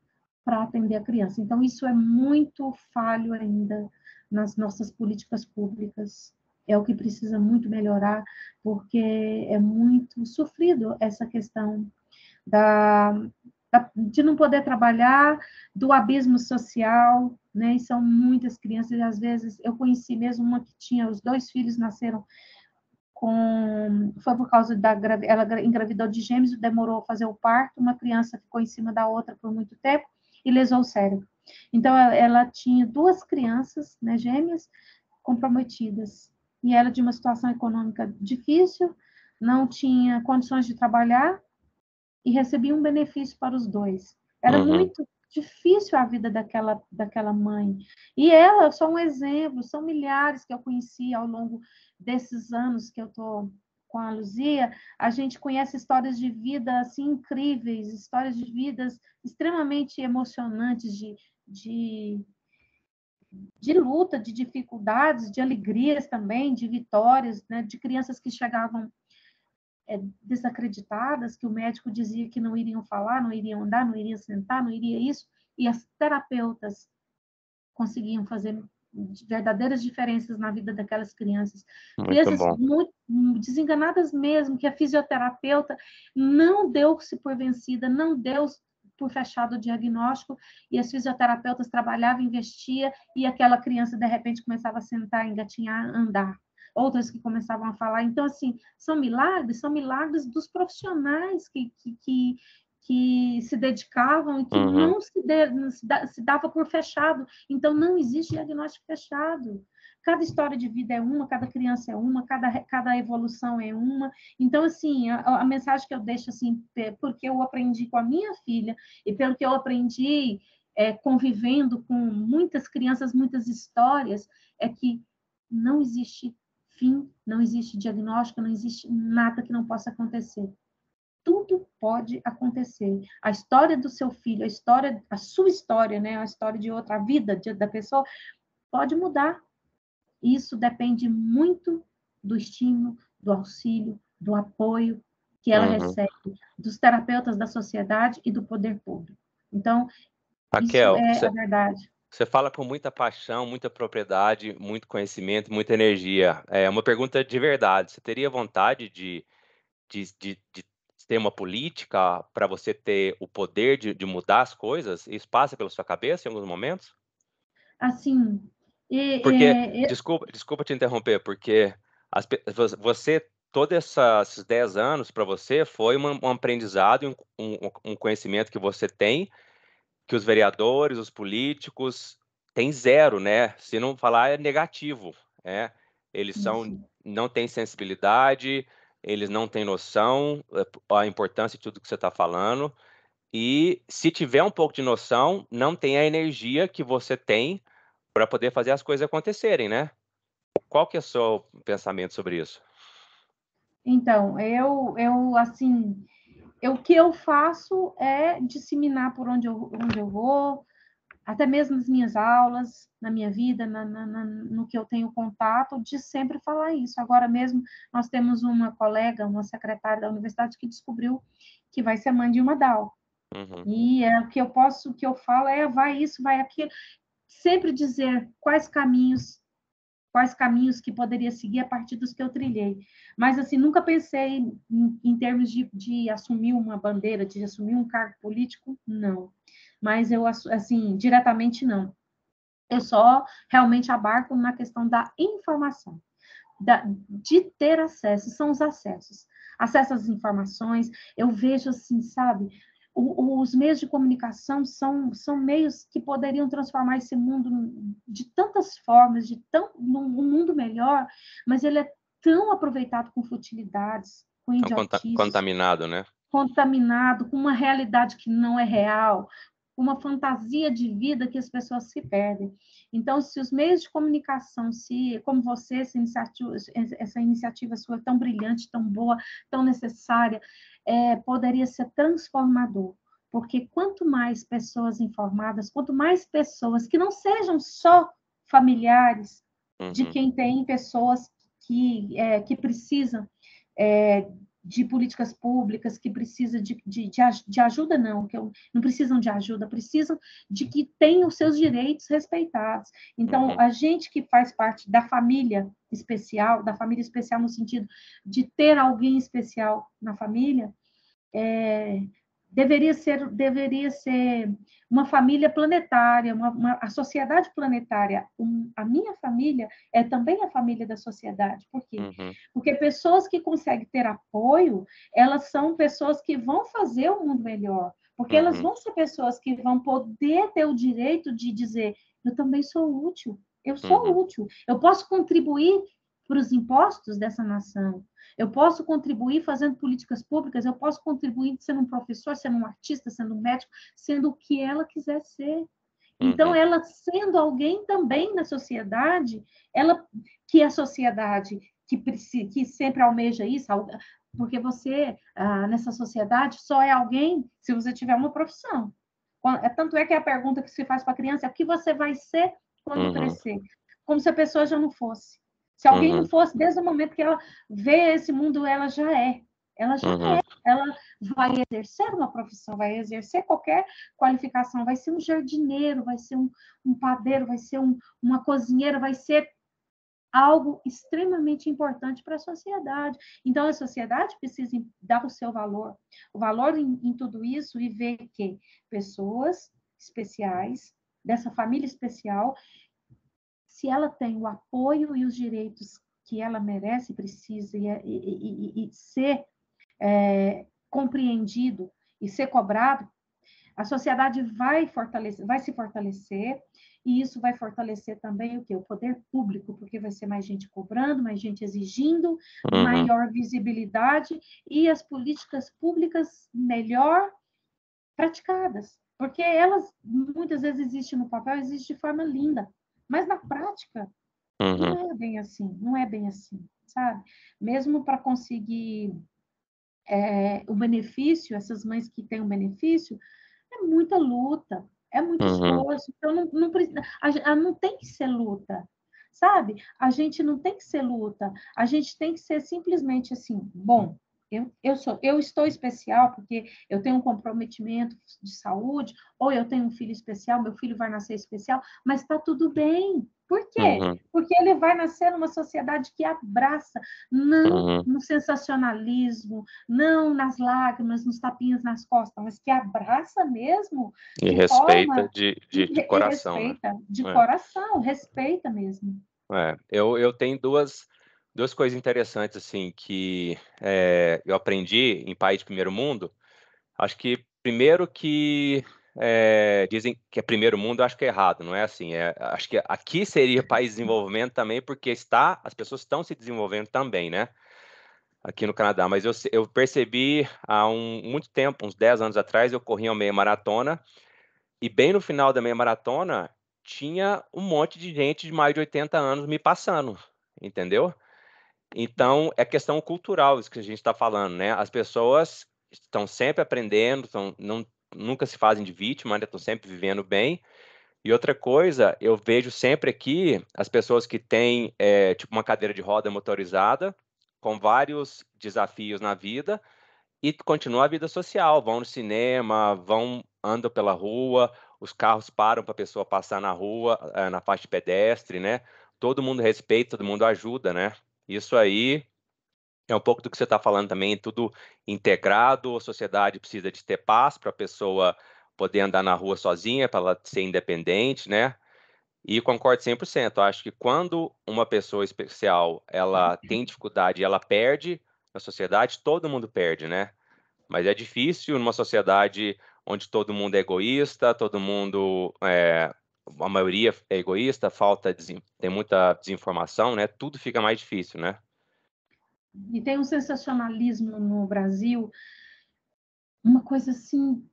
para atender a criança. Então, isso é muito falho ainda nas nossas políticas públicas. É o que precisa muito melhorar, porque é muito sofrido essa questão da, de não poder trabalhar, do abismo social, né? E são muitas crianças, e às vezes eu conheci mesmo uma que tinha os 2 filhos, nasceram foi por causa ela engravidou de gêmeos, demorou a fazer o parto, uma criança ficou em cima da outra por muito tempo e lesou o cérebro. Então, ela tinha 2 crianças, né, gêmeas, comprometidas, e ela de uma situação econômica difícil, não tinha condições de trabalhar, e recebia um benefício para os 2. Era Uhum. muito difícil a vida daquela mãe. E ela, só um exemplo, são milhares que eu conheci ao longo desses anos que eu estou com a Luzia. A gente conhece histórias de vida assim incríveis, histórias de vidas extremamente emocionantes, de luta, de dificuldades, de alegrias também, de vitórias, né? De crianças que chegavam desacreditadas, que o médico dizia que não iriam falar, não iriam andar, não iriam sentar, não iria isso, e as terapeutas conseguiam fazer verdadeiras diferenças na vida daquelas crianças. Muito Crianças bom. muito desenganadas mesmo, que a fisioterapeuta não deu-se por vencida, não deu por fechado o diagnóstico, e as fisioterapeutas trabalhavam, investia, e aquela criança, de repente, começava a sentar, engatinhar, andar. Outras que começavam a falar. Então, assim, são milagres dos profissionais que se dedicavam e que Uhum. não se dava por fechado. Então, não existe diagnóstico fechado. Cada história de vida é uma, cada criança é uma, cada evolução é uma. Então, assim, a mensagem que eu deixo, assim, porque eu aprendi com a minha filha e pelo que eu aprendi convivendo com muitas crianças, muitas histórias, é que não existe fim, não existe diagnóstico, não existe nada que não possa acontecer. Tudo pode acontecer. A história do seu filho, a sua história, né, a história de outra, a vida da pessoa pode mudar. Isso depende muito do estímulo, do auxílio, do apoio que ela Uhum. recebe dos terapeutas da sociedade e do poder público. Então, isso Raquel, é a verdade. você fala com muita paixão, muita propriedade, muito conhecimento, muita energia. É uma pergunta de verdade. Você teria vontade de ter uma política para você ter o poder de mudar as coisas? Isso passa pela sua cabeça em alguns momentos? Assim, Porque, e, e, desculpa te interromper, porque você, todos esses 10 anos para você foi um aprendizado, um conhecimento que você tem, que os vereadores, os políticos têm zero, né? Se não falar é negativo, né? Eles isso. não têm sensibilidade, eles não têm noção a importância de tudo que você está falando. E se tiver um pouco de noção, não tem a energia que você tem para poder fazer as coisas acontecerem, né? Qual que é o seu pensamento sobre isso? Então, assim, o que eu faço é disseminar por onde eu vou, até mesmo nas minhas aulas, na minha vida, no que eu tenho contato, de sempre falar isso. Agora mesmo, nós temos uma colega, uma secretária da universidade, que descobriu que vai ser mãe de uma Down. Uhum. E o que eu falo é, vai isso, vai aquilo. Sempre dizer quais caminhos que poderia seguir a partir dos que eu trilhei. Mas, assim, nunca pensei em termos de assumir uma bandeira, de assumir um cargo político, não. Mas eu, assim, diretamente não. Eu só realmente abarco na questão da informação, de ter acesso, são os acessos. Acesso às informações, eu vejo assim, sabe, os meios de comunicação são meios que poderiam transformar esse mundo de tantas formas, num mundo melhor, mas ele é tão aproveitado com futilidades, com Tão idiotices, contaminado, né? contaminado com uma realidade que não é real, uma fantasia de vida que as pessoas se perdem. Então, se os meios de comunicação, se como você, essa iniciativa sua tão brilhante, tão boa, tão necessária, poderia ser transformador. Porque quanto mais pessoas informadas, quanto mais pessoas que não sejam só familiares de Uhum. quem tem pessoas que precisam de políticas públicas, que precisam de ajuda, não, não precisam de ajuda, precisam de que tenham os seus direitos respeitados. Então, a gente que faz parte da família especial no sentido de ter alguém especial na família, deveria ser uma família planetária, a sociedade planetária. A minha família é também a família da sociedade. Por quê? Porque pessoas que conseguem ter apoio, elas são pessoas que vão fazer o mundo melhor. Porque elas vão ser pessoas que vão poder ter o direito de dizer: eu também sou útil, eu sou útil, eu posso contribuir para os impostos dessa nação. Eu posso contribuir fazendo políticas públicas, eu posso contribuir sendo um professor, sendo um artista, sendo um médico, sendo o que ela quiser ser. Então, ela sendo alguém também na sociedade, que a sociedade que sempre almeja isso, porque você, nessa sociedade, só é alguém se você tiver uma profissão. Tanto é que a pergunta que se faz para a criança é: o que você vai ser quando crescer? Como se a pessoa já não fosse. Se alguém não fosse, desde o momento que ela vê esse mundo, ela já é. Ela já é. Ela vai exercer uma profissão, vai exercer qualquer qualificação, vai ser um jardineiro, vai ser um padeiro, vai ser uma cozinheira, vai ser algo extremamente importante para a sociedade. Então, a sociedade precisa dar o seu valor, o valor em tudo isso, e ver que pessoas especiais, dessa família especial, se ela tem o apoio e os direitos que ela merece, precisa, e ser compreendido e ser cobrado, a sociedade vai se fortalecer, e isso vai fortalecer também o quê? O poder público, porque vai ser mais gente cobrando, mais gente exigindo, maior visibilidade, e as políticas públicas melhor praticadas, porque elas muitas vezes existem no papel, existem de forma linda, mas na prática não é bem assim, não é bem assim, sabe? Mesmo para conseguir o benefício, essas mães que têm um benefício, é muita luta, é muito esforço. Então, não tem que ser luta, sabe? A gente não tem que ser luta, a gente tem que ser simplesmente assim: bom, eu estou especial porque eu tenho um comprometimento de saúde, ou eu tenho um filho especial, meu filho vai nascer especial, mas está tudo bem. Por quê? Porque ele vai nascer numa sociedade que abraça, não no sensacionalismo, não nas lágrimas, nos tapinhas nas costas, mas que abraça mesmo E de respeita forma de coração, né? respeita, de coração, respeita mesmo. Eu tenho duas coisas interessantes, assim, que eu aprendi em país de primeiro mundo. Acho que, primeiro, que dizem que é primeiro mundo, eu acho que é errado, não é assim. Acho que aqui seria país de desenvolvimento também, porque as pessoas estão se desenvolvendo também, né? Aqui no Canadá. Mas eu percebi há muito tempo, uns 10 anos atrás, eu corri uma meia maratona, e bem no final da meia maratona, tinha um monte de gente de mais de 80 anos me passando, entendeu? Então, é questão cultural isso que a gente está falando, né? As pessoas estão sempre aprendendo, nunca se fazem de vítima, né? Estão sempre vivendo bem. E outra coisa, eu vejo sempre aqui as pessoas que têm, tipo, uma cadeira de roda motorizada, com vários desafios na vida, e continua a vida social, vão no cinema, andam pela rua, os carros param para a pessoa passar na rua, na faixa de pedestre, né? Todo mundo respeita, todo mundo ajuda, né? Isso aí é um pouco do que você está falando também, tudo integrado, a sociedade precisa de ter paz para a pessoa poder andar na rua sozinha, para ela ser independente, né? E concordo 100%. Eu acho que quando uma pessoa especial, ela tem dificuldade e ela perde na sociedade, todo mundo perde, né? Mas é difícil numa sociedade onde todo mundo é egoísta, a maioria é egoísta, tem muita desinformação, né? Tudo fica mais difícil, né? E tem um sensacionalismo no Brasil, uma coisa assim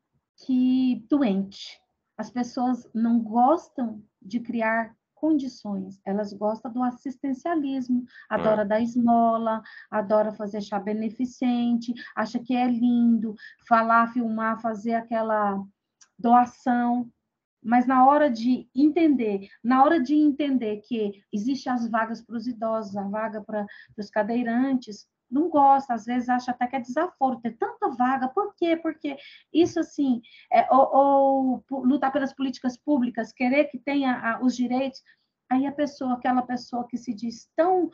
que doente. As pessoas não gostam de criar condições, elas gostam do assistencialismo, É. adora dar esmola, adora fazer chá beneficente, acha que é lindo falar, filmar, fazer aquela doação. Mas na hora de entender que existem as vagas para os idosos, a vaga para os cadeirantes, não gosta, às vezes acha até que é desaforo ter tanta vaga. Por quê? Porque isso, assim, ou lutar pelas políticas públicas, querer que tenha os direitos, aí aquela pessoa que se diz tão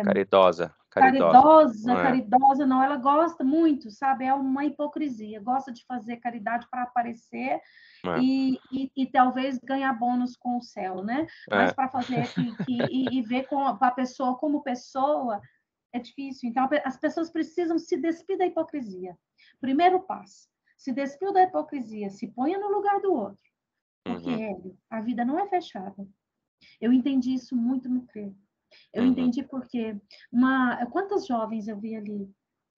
Caridosa, caridosa. caridosa, É, caridosa, não, ela gosta muito, sabe? É uma hipocrisia, gosta de fazer caridade para aparecer é, e talvez ganhar bônus com o céu, né? Mas é. para fazer e ver com a pessoa como pessoa é difícil. Então, as pessoas precisam se despir da hipocrisia. Primeiro passo, se despiu da hipocrisia, se ponha no lugar do outro. Porque, Uhum, Hélio, a vida não é fechada. Eu entendi isso muito no CRE. Eu uhum, entendi porque quantas jovens eu vi ali,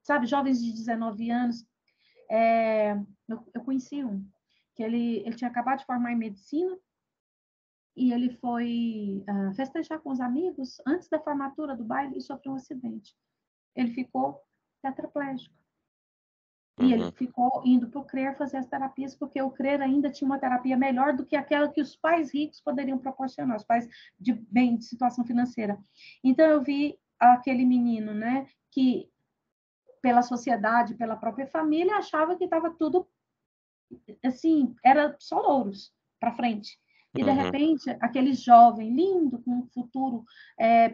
sabe, jovens de 19 anos, eu conheci um, que ele tinha acabado de formar em medicina e ele foi festejar com os amigos antes da formatura do baile e sofreu um acidente. Ele ficou tetraplégico. E ele uhum, ficou indo para o CRER fazer as terapias, porque o CRER ainda tinha uma terapia melhor do que aquela que os pais ricos poderiam proporcionar, os pais de situação financeira. Então, eu vi aquele menino, né, que pela sociedade, pela própria família, achava que estava tudo, assim, era só louros para frente. E, de uhum, repente, aquele jovem lindo, com um futuro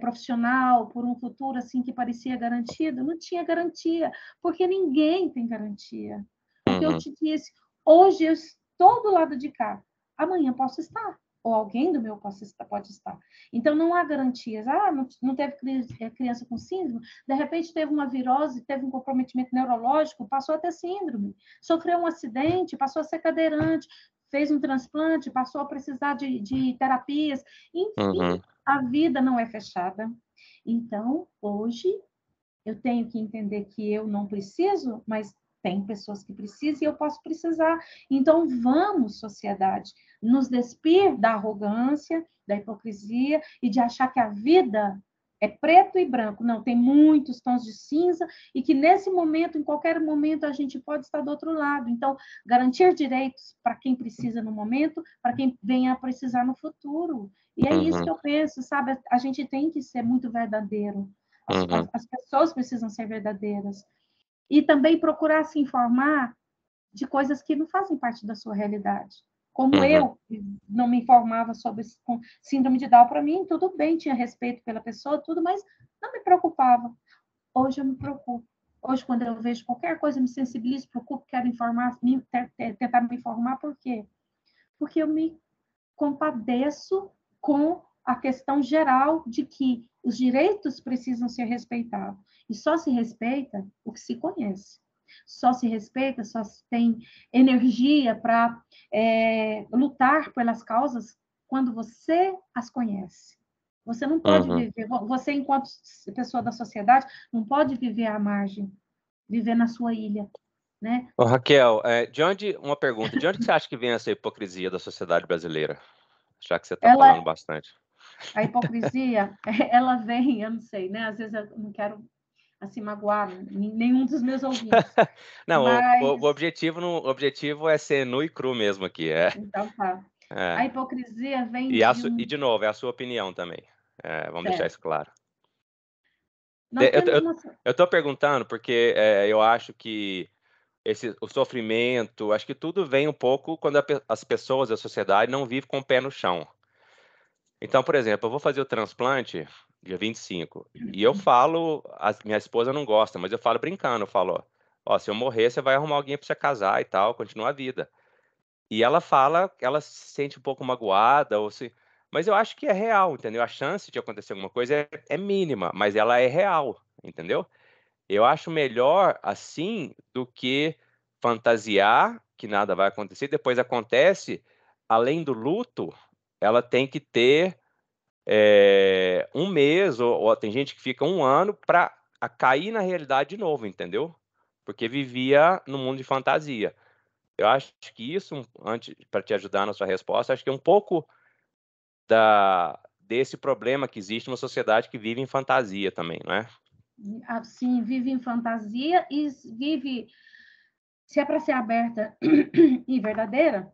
profissional, por um futuro assim que parecia garantido, não tinha garantia, porque ninguém tem garantia. O que eu uhum, te disse, hoje eu estou do lado de cá, amanhã posso estar, ou alguém do meu pode estar. Então, não há garantias. Não teve criança com síndrome, de repente teve uma virose, teve um comprometimento neurológico, passou a ter síndrome, sofreu um acidente, passou a ser cadeirante, fez um transplante, passou a precisar de terapias. Enfim, uhum, a vida não é fechada. Então, hoje, eu tenho que entender que eu não preciso, mas tem pessoas que precisam e eu posso precisar. Então, vamos, sociedade, nos despir da arrogância, da hipocrisia e de achar que a vida é preto e branco. Não, tem muitos tons de cinza e que nesse momento, em qualquer momento, a gente pode estar do outro lado. Então, garantir direitos para quem precisa no momento, para quem venha a precisar no futuro. E é isso que uhum, eu penso, sabe? A gente tem que ser muito verdadeiro. uhum, As pessoas precisam ser verdadeiras. E também procurar se informar de coisas que não fazem parte da sua realidade. Como uhum, eu não me informava sobre síndrome de Down, para mim, tudo bem, tinha respeito pela pessoa, tudo, mas não me preocupava. Hoje eu me preocupo. Hoje, quando eu vejo qualquer coisa, eu me sensibilizo, preocupo, quero informar, tentar me informar, por quê? Porque eu me compadeço com a questão geral de que os direitos precisam ser respeitados. E só se respeita o que se conhece. Só se respeita, só se tem energia para lutar pelas causas quando você as conhece. Você não pode uhum. viver, você, enquanto pessoa da sociedade, não pode viver à margem, viver na sua ilha, né? Ô, Raquel, uma pergunta, de onde que você acha que vem essa hipocrisia da sociedade brasileira? Já que você está falando Ela, bastante. a hipocrisia, ela vem, eu não sei, né? Às vezes eu não quero assim magoar nenhum dos meus ouvintes, Não, o mas objetivo, o objetivo é ser nu e cru mesmo aqui, então tá. é. A hipocrisia vem E, de e um de novo, é a sua opinião também. É, vamos deixar isso certo. claro. Nós temos uma Eu estou perguntando porque eu acho que o sofrimento, acho que tudo vem um pouco quando as pessoas da sociedade não vivem com o pé no chão. Então, por exemplo, eu vou fazer o transplante dia 25 e eu falo, minha esposa não gosta, mas eu falo brincando, eu falo, ó, se eu morrer, você vai arrumar alguém para você casar e tal, continua a vida. E ela fala, ela se sente um pouco magoada, mas eu acho que é real, entendeu? A chance de acontecer alguma coisa é mínima, mas ela é real, entendeu? Eu acho melhor assim do que fantasiar que nada vai acontecer, depois acontece, além do luto, ela tem que ter um mês, ou tem gente que fica um ano para cair na realidade de novo, entendeu? Porque vivia no mundo de fantasia. Eu acho que isso, antes, para te ajudar na sua resposta, acho que é um pouco desse problema que existe numa sociedade que vive em fantasia também, não é? assim, vive em fantasia e vive, se é para ser aberta e verdadeira,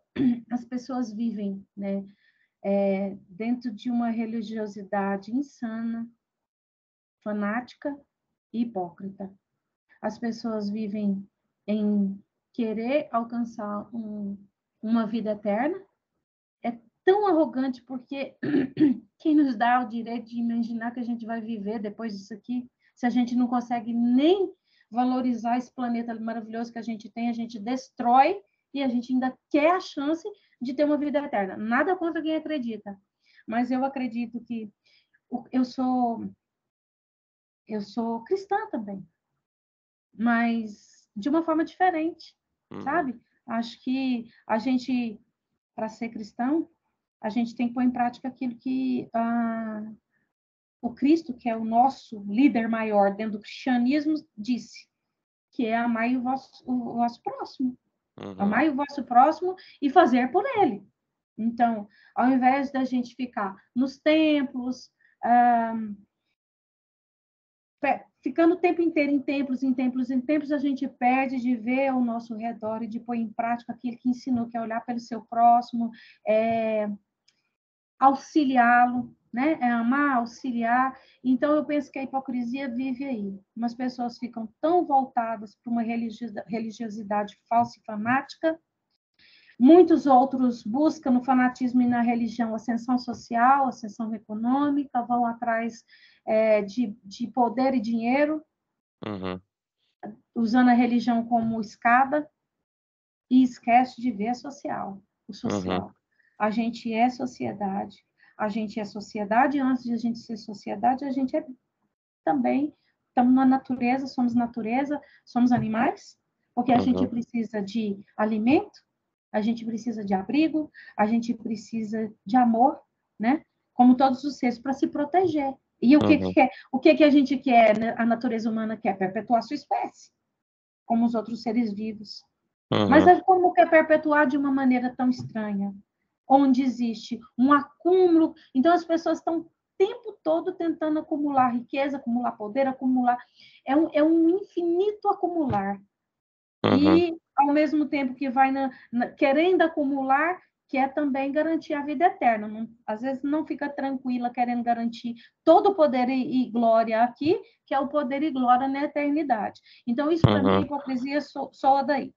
as pessoas vivem, né, dentro de uma religiosidade insana, fanática e hipócrita. As pessoas vivem em querer alcançar uma vida eterna. É tão arrogante porque quem nos dá o direito de imaginar que a gente vai viver depois disso aqui, se a gente não consegue nem valorizar esse planeta maravilhoso que a gente destrói e a gente ainda quer a chance de ter uma vida eterna. Nada contra quem acredita, mas eu acredito que eu sou cristã também, mas de uma forma diferente, Uhum. sabe? Acho que a gente, para ser cristão, a gente tem que pôr em prática aquilo que o Cristo, que é o nosso líder maior dentro do cristianismo, disse, que é amar o vosso próximo. Uhum. Amar o vosso próximo e fazer por ele. Então, ao invés da gente ficar nos templos, ficando o tempo inteiro em templos, em templos, em templos, a gente perde de ver ao nosso redor e de pôr em prática aquilo que ensinou, que é olhar pelo seu próximo, auxiliá-lo, né? É amar, auxiliar. Então, eu penso que a hipocrisia vive aí. Umas pessoas ficam tão voltadas para uma religiosidade falsa e fanática, muitos outros buscam no fanatismo e na religião ascensão social, ascensão econômica, vão atrás de poder e dinheiro, Uhum. usando a religião como escada, e esquece de ver o Uhum. social. A gente é sociedade, a gente é sociedade, antes de a gente ser sociedade, a gente é também, estamos na natureza, somos animais, porque a gente Uhum. precisa de alimento, a gente precisa de abrigo, a gente precisa de amor, né? Como todos os seres, para se proteger. E Uhum. o que a gente quer, né? A natureza humana quer perpetuar a sua espécie, como os outros seres vivos. Mas Uhum. como quer perpetuar de uma maneira tão estranha? Onde existe um acúmulo. Então, as pessoas estão o tempo todo tentando acumular riqueza, acumular poder, acumular. É um infinito acumular. Uhum. E, ao mesmo tempo que vai querendo acumular, quer também garantir a vida eterna. Não, às vezes não fica tranquila querendo garantir todo o poder e glória aqui, que é o poder e glória na eternidade. Então, isso, para mim, a Uhum. hipocrisia soa daí.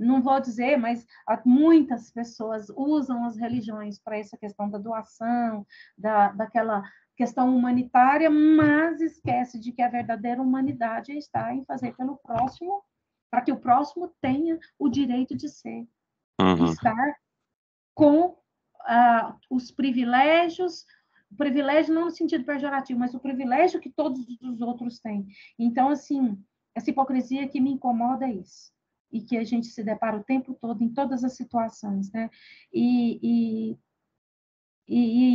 Não vou dizer, mas muitas pessoas usam as religiões para essa questão da doação, daquela questão humanitária, mas esquece de que a verdadeira humanidade está em fazer pelo próximo, para que o próximo tenha o direito de ser, Uhum. estar com os privilégios, o privilégio não no sentido pejorativo, mas o privilégio que todos os outros têm. Então, assim, essa hipocrisia que me incomoda é isso. E que a gente se depara o tempo todo, em todas as situações, né? E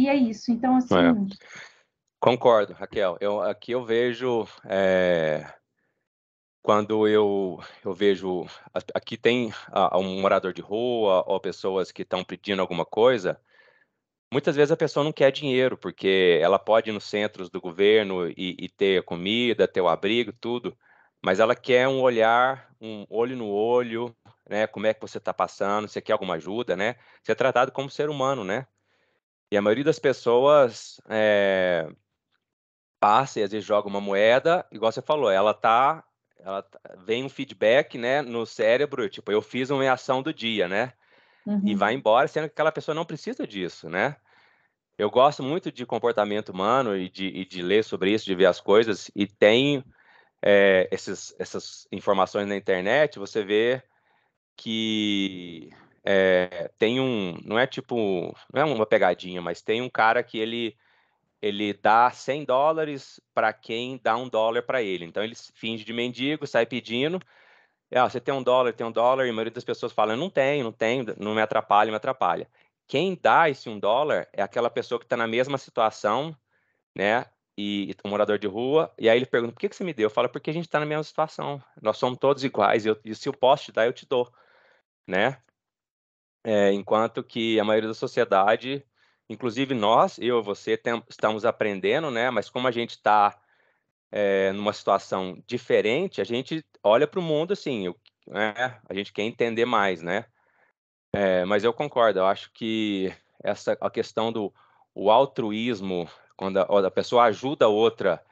é isso. Então, É. assim. Concordo, Raquel. Aqui eu vejo, quando eu vejo, aqui tem um morador de rua ou pessoas que estão pedindo alguma coisa, muitas vezes a pessoa não quer dinheiro, porque ela pode ir nos centros do governo e ter comida, ter o abrigo, tudo, mas ela quer um olhar, um olho no olho, né? Como é que você está passando, você quer alguma ajuda, né? Ser tratado como ser humano, né? E a maioria das pessoas passa e às vezes joga uma moeda, igual você falou, vem um feedback, né, no cérebro, tipo, eu fiz uma ação do dia, né? E vai Uhum. embora, sendo que aquela pessoa não precisa disso, né? Eu gosto muito de comportamento humano e de ler sobre isso, de ver as coisas, e tem essas informações na internet, você vê que tem não é tipo, não é uma pegadinha, mas tem um cara que ele dá $100 para quem dá $1 para ele. Então ele finge de mendigo, sai pedindo. Você tem um dólar, e a maioria das pessoas fala, não tenho, não tenho, não me atrapalha, me atrapalha. Quem dá esse $1 é aquela pessoa que está na mesma situação, né? E um morador de rua, e aí ele pergunta, por que você me deu? Eu falo, porque a gente está na mesma situação. Nós somos todos iguais, e se eu posso te dar, eu te dou, né? Enquanto que a maioria da sociedade, inclusive nós, eu e você, estamos aprendendo, né? Mas como a gente está numa situação diferente, a gente olha para o mundo assim, né? A gente quer entender mais, né? Mas eu concordo, eu acho que a questão do o altruísmo, quando a pessoa ajuda a outra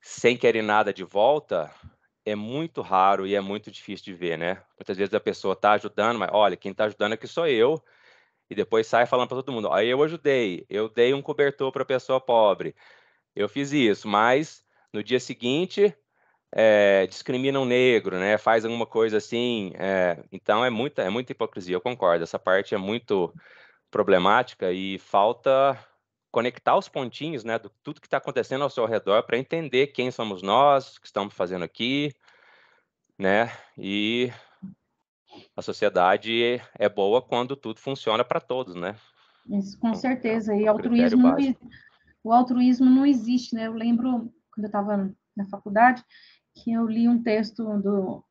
sem querer nada de volta, é muito raro e é muito difícil de ver, né. Muitas vezes a pessoa está ajudando, mas: "Olha, quem está ajudando aqui sou eu", e depois sai falando para todo mundo: "Aí eu ajudei, eu dei um cobertor para a pessoa pobre, eu fiz isso", mas no dia seguinte, discrimina um negro, né, faz alguma coisa assim, então é muita hipocrisia, eu concordo, essa parte é muito problemática e falta conectar os pontinhos, né, do tudo que está acontecendo ao seu redor para entender quem somos nós, o que estamos fazendo aqui, né, e a sociedade é boa quando tudo funciona para todos, né. Isso, com É certeza. E um critério básico. o altruísmo não existe, né? Eu lembro, quando eu estava na faculdade, que eu li um texto do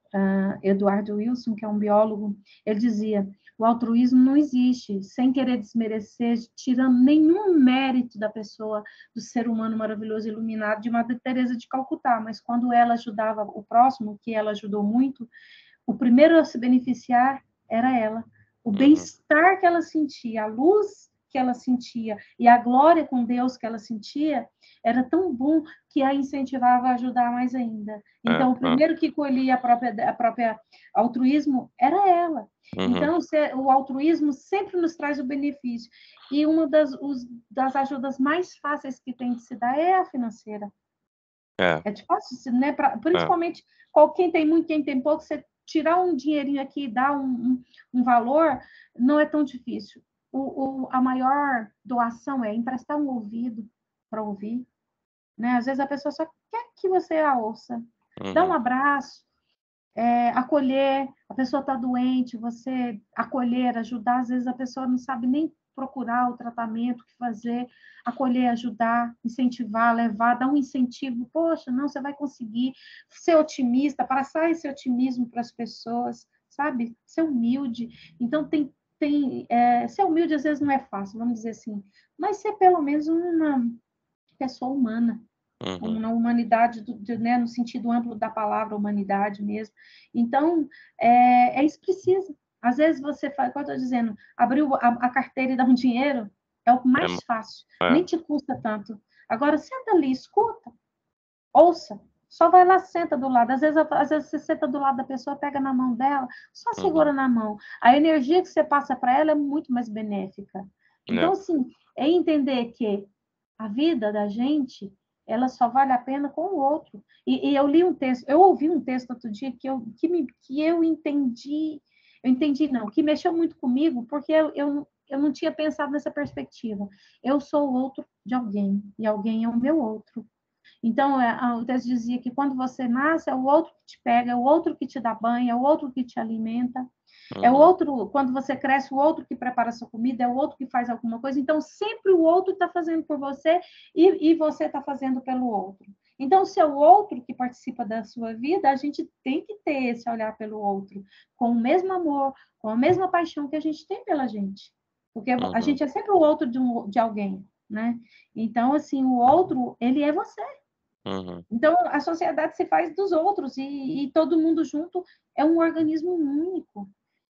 Eduardo Wilson, que é um biólogo. Ele dizia: o altruísmo não existe, sem querer desmerecer, tirando nenhum mérito da pessoa, do ser humano maravilhoso, iluminado, de Madre Teresa de Calcutá. Mas quando ela ajudava o próximo, que ela ajudou muito, o primeiro a se beneficiar era ela. O Uhum. bem-estar que ela sentia, a luz que ela sentia e a glória com Deus que ela sentia era tão bom que a incentivava a ajudar mais ainda. Então, o primeiro que colhia a própria altruísmo era ela. Uhum. Então, o altruísmo sempre nos traz o benefício. E uma das ajudas mais fáceis que tem de se dar é a financeira. É, É fácil, né? é. Principalmente quem tem muito, quem tem pouco, você tirar um dinheirinho aqui e dar um valor, não é tão difícil. A maior doação é emprestar um ouvido para ouvir, né? Às vezes a pessoa só quer que você a ouça. Dá um Uhum. abraço, acolher, a pessoa está doente, você acolher, ajudar, às vezes a pessoa não sabe nem procurar o tratamento, o que fazer, acolher, ajudar, incentivar, levar, dar um incentivo, poxa, não, você vai conseguir, ser otimista, passar esse otimismo para as pessoas, sabe? Ser humilde. Então, ser humilde às vezes não é fácil, vamos dizer assim, mas ser pelo menos uma pessoa humana, Uhum. na humanidade, né, no sentido amplo da palavra humanidade mesmo. Então, isso que precisa. Às vezes você faz, como eu estou dizendo, abrir a carteira e dar um dinheiro é o É, mais fácil, nem é. te custa tanto. Agora, senta ali, escuta, ouça, só vai lá, senta do lado. Às vezes você senta do lado da pessoa, pega na mão dela, só segura Uhum. na mão. A energia que você passa para ela é muito mais benéfica. Então, É. assim, é entender que a vida da gente, ela só vale a pena com o outro. E eu li um texto, eu ouvi um texto outro dia que eu entendi não, que mexeu muito comigo, porque eu não tinha pensado nessa perspectiva. Eu sou o outro de alguém, e alguém é o meu outro. Então, o texto dizia que quando você nasce, é o outro que te pega, é o outro que te dá banho, é o outro que te alimenta, é o Uhum. outro, quando você cresce, o outro que prepara a sua comida, é o outro que faz alguma coisa. Então, sempre o outro está fazendo por você e você está fazendo pelo outro. Então, se é o outro que participa da sua vida, a gente tem que ter esse olhar pelo outro, com o mesmo amor, com a mesma paixão que a gente tem pela gente. Porque a Uhum. gente é sempre o outro de alguém, né? Então, assim, o outro, ele é você. Uhum. Então, a sociedade se faz dos outros e todo mundo junto é um organismo único.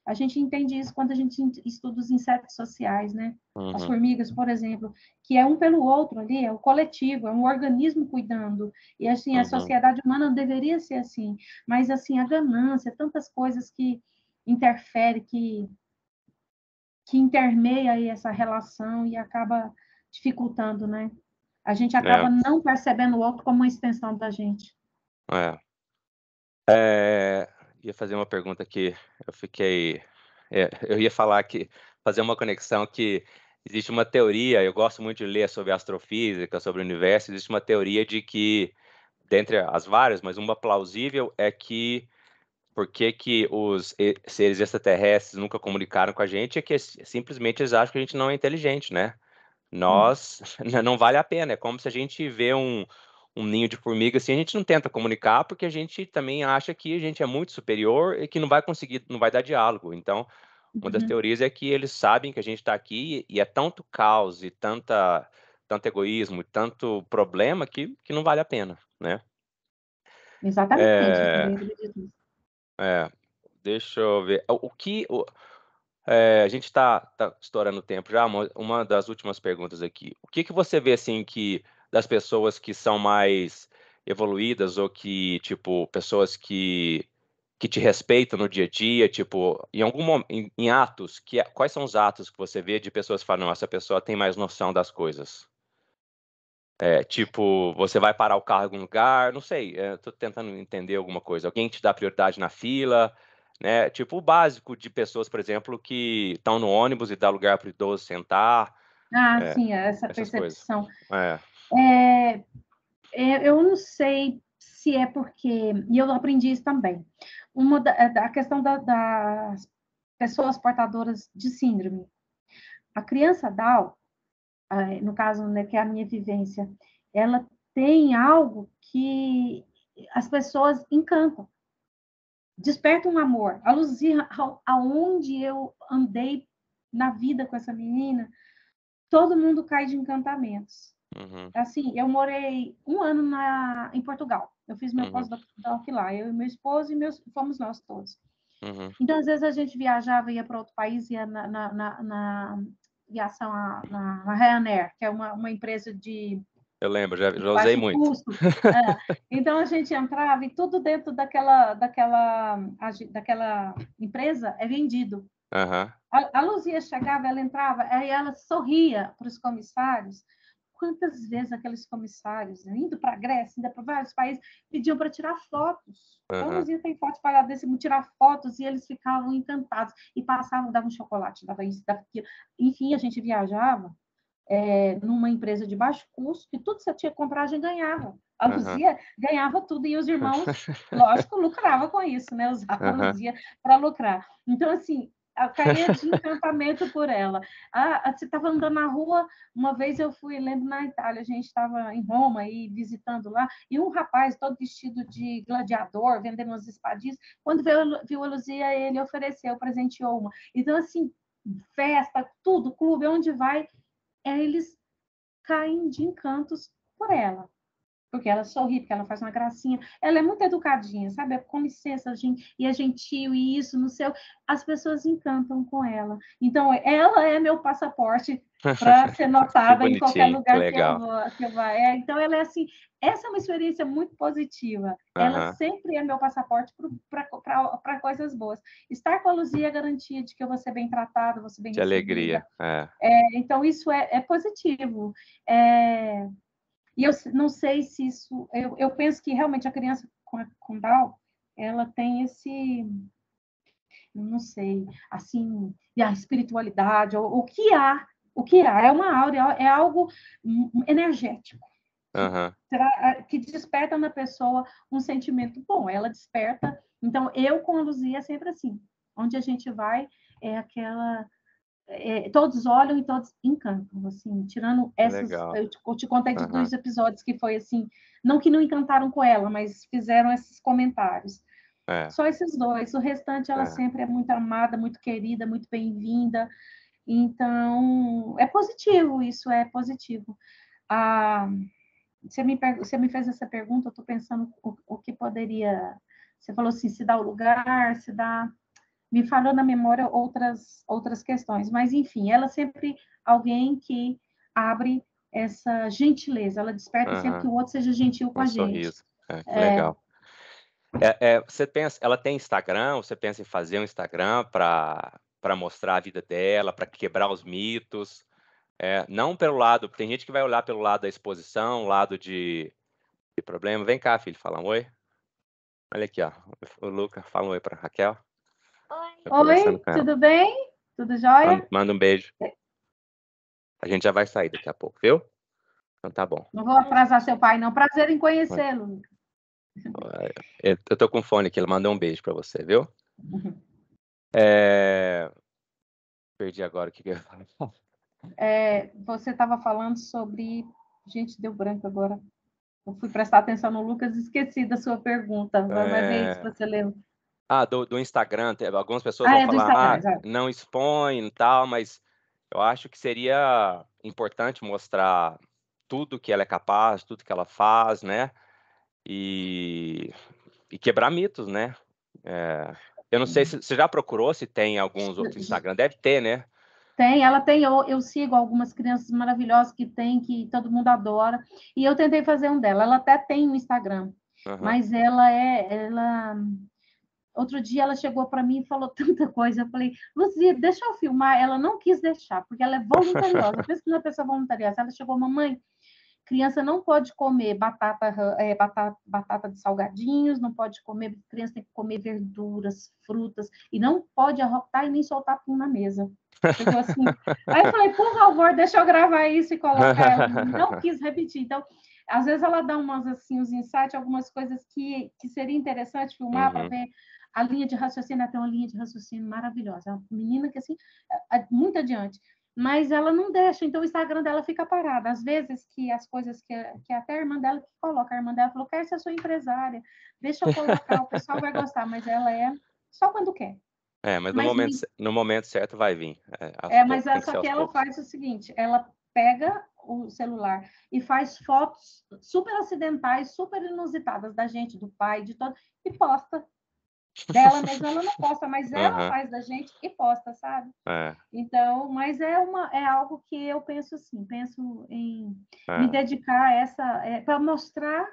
A gente entende isso quando a gente estuda os insetos sociais, né? As Uhum. formigas, por exemplo, que é um pelo outro ali, é o coletivo, é um organismo cuidando. E assim, a Uhum. sociedade humana deveria ser assim, mas assim, a ganância, tantas coisas que interferem, que intermeia aí essa relação e acaba dificultando, né? A gente É, acaba não percebendo o outro como uma extensão da gente. é. Ia fazer uma pergunta que eu fiquei eu ia falar que fazer uma conexão que existe uma teoria, eu gosto muito de ler sobre astrofísica, sobre o universo, existe uma teoria de que, dentre as várias, mas uma plausível é que por que que os seres extraterrestres nunca comunicaram com a gente é que simplesmente eles acham que a gente não é inteligente, né. Sim. Nós não vale a pena, é como se a gente vê um ninho de formiga, assim, a gente não tenta comunicar, porque a gente também acha que a gente é muito superior e que não vai dar diálogo. Então, uma das Uhum. teorias é que eles sabem que a gente está aqui e é tanto caos e tanto egoísmo e tanto problema que não vale a pena, né. Exatamente, eu Eh, também acredito nisso. é, deixa eu ver, o que A gente está estourando o tempo já. Uma das últimas perguntas aqui. O que você vê assim que das pessoas que são mais evoluídas ou que tipo pessoas que te respeitam no dia a dia, tipo em em atos quais são os atos que você vê de pessoas que falam, não, essa pessoa tem mais noção das coisas? Tipo, você vai parar o carro em algum lugar, não sei, tô tentando entender alguma coisa. Alguém te dá prioridade na fila, né? Tipo o básico de pessoas, por exemplo, que estão no ônibus e dá lugar para o idoso sentar, Ah, é, sim, essa essas coisas. percepção. É. Eu não sei se é porque, e eu aprendi isso também, a questão das pessoas portadoras de síndrome. A criança Down, no caso, né, que é a minha vivência, ela tem algo que as pessoas encantam, desperta um amor. A Luzia, aonde eu andei na vida com essa menina, todo mundo cai de encantamentos. Uhum, Assim, eu morei um ano em Portugal. Eu fiz meu uhum, pós-doc lá, eu e meu esposo, fomos nós todos. uhum. Então, às vezes, a gente viajava, ia para outro país, ia na Ryanair, que é uma empresa de Eu lembro, já usei baixo muito. custo. É. Então, a gente entrava e tudo dentro daquela empresa é vendido. Aham, A Luzia chegava, ela entrava, aí ela sorria para os comissários. Quantas vezes aqueles comissários, indo para a Grécia, indo para vários países, pediam para tirar fotos. Então, a aham, Luzia tem fotos para desse, tirar fotos, e eles ficavam encantados. E passavam, davam chocolate, dava isso, dava aquilo. Enfim, a gente viajava numa empresa de baixo custo, que tudo que você tinha que comprar, a gente ganhava. A aham, Luzia ganhava tudo, e os irmãos, lógico, lucravam com isso, né? Usavam a aham, Luzia para lucrar. Então, assim, eu caía de encantamento por ela. Você estava andando na rua, uma vez eu fui, lembro, na Itália, a gente estava em Roma e visitando lá, e um rapaz todo vestido de gladiador, vendendo umas espadinhas, quando viu a Luzia, ele ofereceu, presenteou uma. Então, assim, festa, tudo, clube, onde vai, eles caem de encantos por ela. Porque ela sorri, porque ela faz uma gracinha. Ela é muito educadinha, sabe? Com licença, gente, e é gentil, e isso, no seu. As pessoas encantam com ela. Então, ela é meu passaporte para ser Que notada em qualquer bonitinho, que lugar que eu legal. vou. Que eu vá. Então, ela é assim. Essa é uma experiência muito positiva. Ela Aham, sempre é meu passaporte para coisas boas. Estar com a Luzia é garantia de que eu vou ser bem tratada, vou ser bem que recebida. alegria. É. Então, isso é positivo. É, e eu não sei se isso. Eu penso que realmente a criança com Down, ela tem esse. Não sei, assim, e a espiritualidade, o que há, é uma áurea, é algo energético, Aham, que desperta na pessoa um sentimento bom, ela desperta. Então, eu com a Luzia é sempre assim, onde a gente vai, é aquela todos olham e todos encantam, assim, tirando que essas, legal. eu te contei de Aham, 2 episódios que foi assim, não que não encantaram com ela, mas fizeram esses comentários. é, Só esses 2, o restante ela é. sempre é muito amada, muito querida, muito bem-vinda, então é positivo, isso é positivo. Ah, você me fez essa pergunta, eu estou pensando o que poderia, você falou assim, se dá o lugar, se dá me falou na memória outras questões, mas enfim, ela sempre alguém que abre essa gentileza, ela desperta sempre que Aham, o outro seja gentil com um a gente. sorriso. Que legal. Você pensa, ela tem Instagram? Você pensa em fazer um Instagram para mostrar a vida dela, para quebrar os mitos? Não pelo lado, tem gente que vai olhar pelo lado da exposição, lado de problema. Vem cá, filho, fala um oi. Olha aqui, ó. O Luca, fala um oi para Raquel. Tô conversando Oi, com ela. tudo bem? Tudo jóia? Manda um beijo. A gente já vai sair daqui a pouco, viu? Então tá bom. Não vou atrasar seu pai, não. Prazer em conhecê-lo. Eu tô com fone aqui, ele mandou um beijo para você, viu? É, Perdi agora o que eu ia falar. Você estava falando sobre. Gente, deu branco agora. Eu fui prestar atenção no Lucas e esqueci da sua pergunta. Mas vê aí se É, você leu. do Instagram, algumas pessoas vão Ah, é do falar, Instagram, já. não expõe e tal, mas eu acho que seria importante mostrar tudo que ela é capaz, tudo que ela faz, né? E quebrar mitos, né? É, Eu não sei se você já procurou se tem alguns outros Instagram, deve ter, né? Tem, ela tem, eu sigo algumas crianças maravilhosas que tem, que todo mundo adora, e eu tentei fazer um dela. Ela até tem um Instagram, Aham. mas outro dia ela chegou para mim e falou tanta coisa. Eu falei, Luzia, deixa eu filmar. Ela não quis deixar, porque ela é voluntariosa. Pensa que uma pessoa voluntariosa. Ela chegou, mamãe, criança não pode comer batata de salgadinhos, não pode comer, criança tem que comer verduras, frutas, e não pode arrotar e nem soltar pum na mesa. Chegou assim. Aí eu falei, por favor, deixa eu gravar isso e colocar. Ela não quis repetir. Então, às vezes ela dá umas assim, uns insights, algumas coisas que seria interessante filmar para Uhum. ver a linha de raciocínio. Ela tem uma linha de raciocínio maravilhosa. É uma menina que, assim, muito adiante. Mas ela não deixa, então o Instagram dela fica parado. Às vezes que as coisas que até a irmã dela que coloca, a irmã dela falou, quero ser sua empresária, deixa eu colocar, o pessoal vai gostar, mas ela é só quando quer. Mas Mas no momento certo vai vir, aos poucos, tem que só ser que aos ela poucos. faz o seguinte, ela pega o celular e faz fotos super acidentais, super inusitadas da gente, do pai, de todo, e posta. Dela mesma ela não posta, mas ela Aham, faz da gente e posta, sabe? é, Então, mas é algo que eu penso assim, penso em me é. dedicar a para mostrar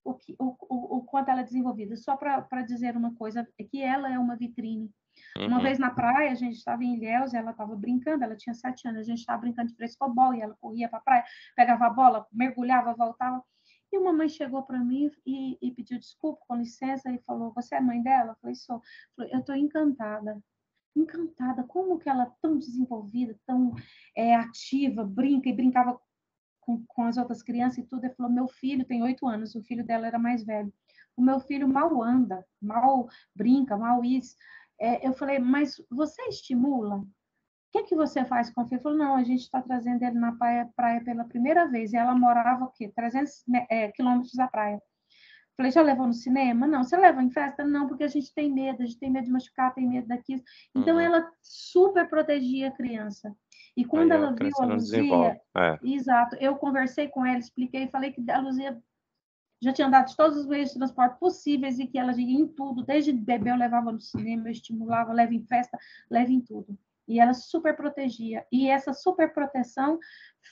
o quanto ela é desenvolvida. Só para dizer uma coisa, é que ela é uma vitrine. Uma Uhum, vez na praia, a gente estava em Ilhéus, ela estava brincando, ela tinha 7 anos, a gente estava brincando de frescobol, e ela corria para a praia, pegava a bola, mergulhava, voltava. E uma mãe chegou para mim e pediu desculpa, com licença, e falou, você é mãe dela? Eu falei, sou. Eu estou encantada. Encantada, como que ela é tão desenvolvida, tão ativa, brinca e brincava com as outras crianças e tudo. Ele falou: meu filho tem 8 anos, o filho dela era mais velho. O meu filho mal anda, mal brinca, mal isso. Eu falei: mas você estimula? O que você faz com o filho? Ele falou: não, a gente está trazendo ele na praia pela primeira vez. E ela morava o quê? 300 quilômetros da praia. Falei, já levou no cinema? Não. Você leva em festa? Não, porque a gente tem medo de machucar, tem medo daquilo. Então, uhum. ela super protegia a criança. E quando Aí a ela viu criança a não desenvolve. Luzia, exato, eu conversei com ela, expliquei, falei que a Luzia já tinha andado de todos os meios de transporte possíveis e que ela ia em tudo, desde bebê eu levava no cinema, eu estimulava, leva em festa, leva em tudo. E ela super protegia. E essa super proteção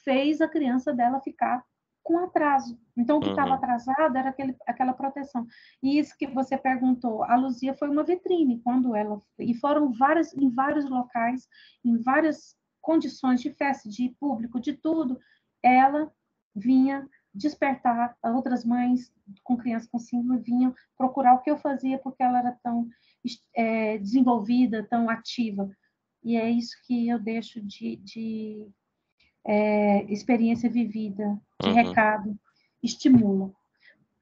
fez a criança dela ficar com atraso. Então, o que estava Uhum, atrasado era aquela proteção. E isso que você perguntou, a Luzia foi uma vitrine quando ela. E foram em vários locais, em várias condições de festa, de público, de tudo. Ela vinha despertar outras mães com crianças com síndrome vinham procurar o que eu fazia porque ela era tão desenvolvida, tão ativa. E é isso que eu deixo de experiência vivida, de uhum, recado. Estimula.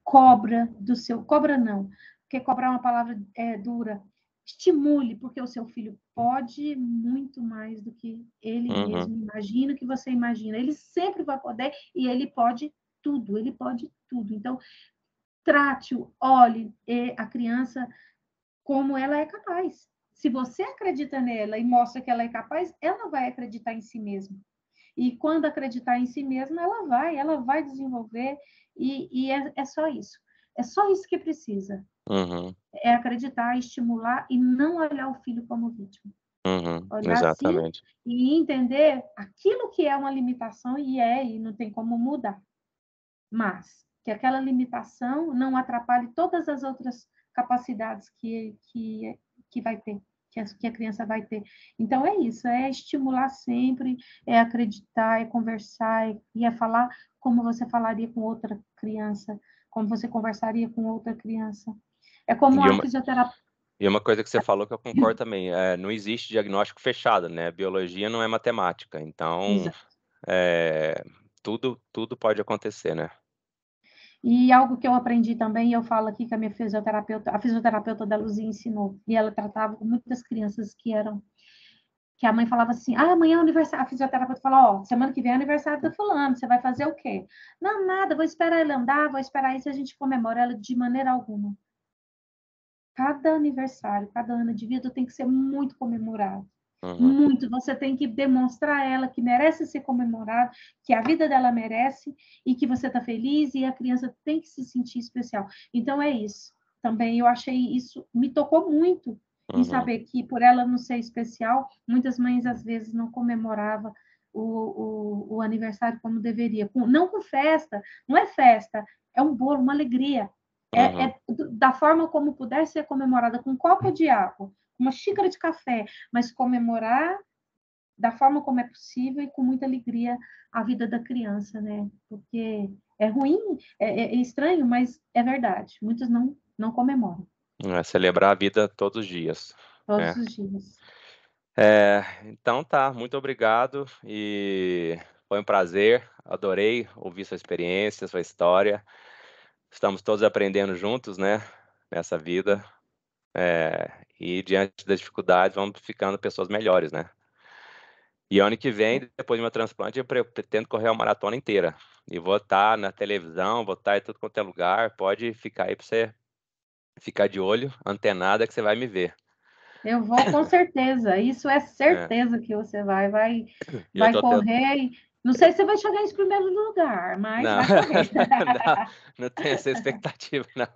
Cobra não, porque cobrar é uma palavra dura. Estimule, porque o seu filho pode muito mais do que ele uhum, mesmo imagina que você imagina. Ele sempre vai poder e ele pode tudo, ele pode tudo. Então, trate-o, olhe a criança como ela é capaz. Se você acredita nela e mostra que ela é capaz, ela vai acreditar em si mesma. E quando acreditar em si mesma, ela vai desenvolver, e é só isso. É só isso que precisa. uhum, É acreditar, estimular e não olhar o filho como vítima. uhum, Olhar sim exatamente. e entender aquilo que é uma limitação e não tem como mudar. Mas que aquela limitação não atrapalhe todas as outras capacidades que vai ter, que a criança vai ter. Então, é isso, é estimular sempre, é acreditar, é conversar, é falar como você falaria com outra criança, como você conversaria com outra criança. É como E a uma, fisioterapia. e uma coisa que você falou que eu concordo também, não existe diagnóstico fechado, né? Biologia não é matemática, então é, tudo pode acontecer, né? E algo que eu aprendi também, eu falo aqui que a fisioterapeuta da Luzia ensinou, e ela tratava com muitas crianças que a mãe falava assim, amanhã é aniversário, a fisioterapeuta falou, semana que vem é aniversário do fulano, você vai fazer o quê? Não, nada, vou esperar ele andar, vou esperar isso, a gente comemora ela de maneira alguma. Cada aniversário, cada ano de vida tem que ser muito comemorado. Uhum, Muito. Você tem que demonstrar a ela que merece ser comemorado, que a vida dela merece e que você está feliz e a criança tem que se sentir especial. Então é isso. Também eu achei isso, me tocou muito. em saber que, por ela não ser especial, muitas mães, às vezes, não comemoravam o aniversário como deveria. Não com festa, não é festa, é um bolo, uma alegria. É da forma como puder ser comemorada, com um copo de água, uma xícara de café, mas comemorar da forma como é possível e com muita alegria a vida da criança, né? Porque é ruim, é estranho, mas é verdade. Muitos não comemoram Celebrar a vida todos os dias. todos os dias. Então tá, muito obrigado e foi um prazer, adorei ouvir sua experiência, sua história. Estamos todos aprendendo juntos, né, nessa vida, e diante das dificuldades vamos ficando pessoas melhores, né. E ano que vem, depois do meu transplante, eu pretendo correr a maratona inteira. E vou estar na televisão, vou estar em tudo quanto é lugar, pode ficar aí para você ficar de olho, antenada, que você vai me ver. Eu vou com certeza, isso é É, certeza que você vai e eu vai tô até... correr. Não sei se você vai chegar em primeiro lugar, mas Não, vai correr. não, não tenho essa expectativa, não.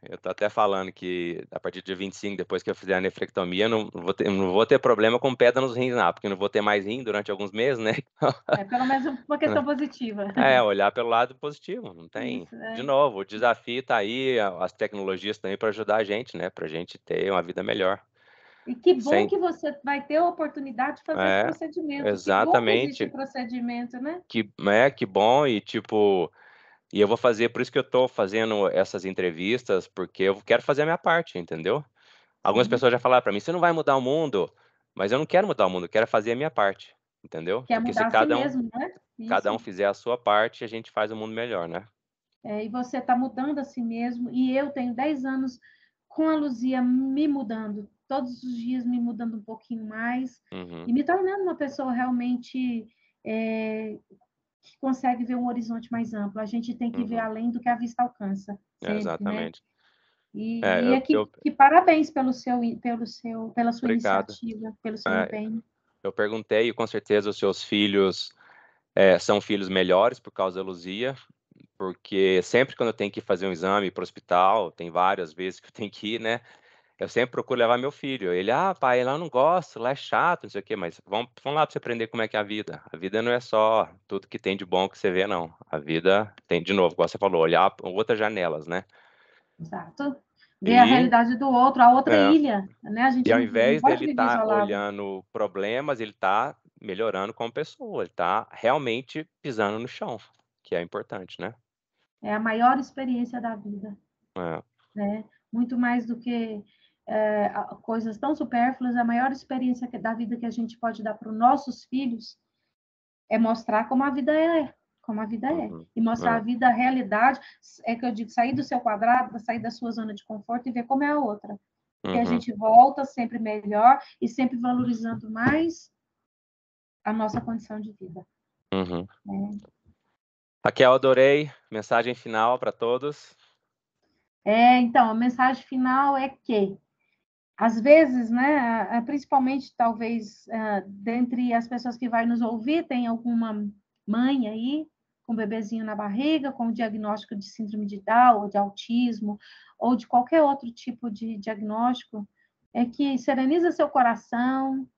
Eu tô até falando que a partir do dia 25, depois que eu fizer a nefrectomia, não vou ter problema com pedra nos rins, não, porque eu não vou ter mais rim durante alguns meses, né? É pelo menos uma questão positiva. Olhar pelo lado positivo, não tem. Isso, De novo, o desafio tá aí, as tecnologias estão aí para ajudar a gente, né? Pra gente ter uma vida melhor. E que bom Sem, que você vai ter a oportunidade de fazer esse é, procedimento. Que bom que existe o exatamente. procedimento, né? Que bom, e tipo, e eu vou fazer, por isso que eu tô fazendo essas entrevistas, porque eu quero fazer a minha parte, entendeu? Algumas Sim. pessoas já falaram para mim, você não vai mudar o mundo, mas eu não quero mudar o mundo, eu quero fazer a minha parte, entendeu? Quer Porque se mudar a si mesmo, né? cada um Isso. fizer a sua parte, a gente faz o mundo melhor, né? E você está mudando a si mesmo. E eu tenho 10 anos com a Luzia me mudando, todos os dias me mudando um pouquinho mais Uhum, e me tornando uma pessoa realmente que consegue ver um horizonte mais amplo. A gente tem que ver uhum. além do que a vista alcança, sempre, né? Exatamente. E é Eu, que parabéns pela sua obrigado. iniciativa, pelo seu É, empenho. eu perguntei, e com certeza os seus filhos são filhos melhores por causa da Luzia, porque sempre quando eu tenho que fazer um exame para o hospital, tem várias vezes que eu tenho que ir, né? Eu sempre procuro levar meu filho. Ele, pai, lá eu não gosto, lá é chato, não sei o quê, mas vamos lá para você aprender como é que é a vida. A vida não é só tudo que tem de bom que você vê, não. A vida tem, de novo, como você falou, olhar para outras janelas, né? Exato. Ver a E, realidade do outro, a outra é, ilha, né? A e gente ao não invés pode dele viver estar isolado. olhando problemas, ele está melhorando como pessoa, ele está realmente pisando no chão, que é importante, né? É a maior experiência da vida, É. né? Muito mais do que coisas tão supérfluas, a maior experiência da vida que a gente pode dar para os nossos filhos é mostrar como a vida é, como a vida é. Uhum. E mostrar a É. vida, a realidade, é que eu digo, sair do seu quadrado, sair da sua zona de conforto e ver como é a outra. Porque a Uhum. gente volta sempre melhor e sempre valorizando mais a nossa condição de vida. Uhum. Né? Raquel, adorei. Mensagem final para todos. Então, a mensagem final é que, às vezes, né, principalmente, talvez, dentre as pessoas que vai nos ouvir, tem alguma mãe aí, com um bebezinho na barriga, com o diagnóstico de síndrome de Down, ou de autismo, ou de qualquer outro tipo de diagnóstico, é que sereniza seu coração,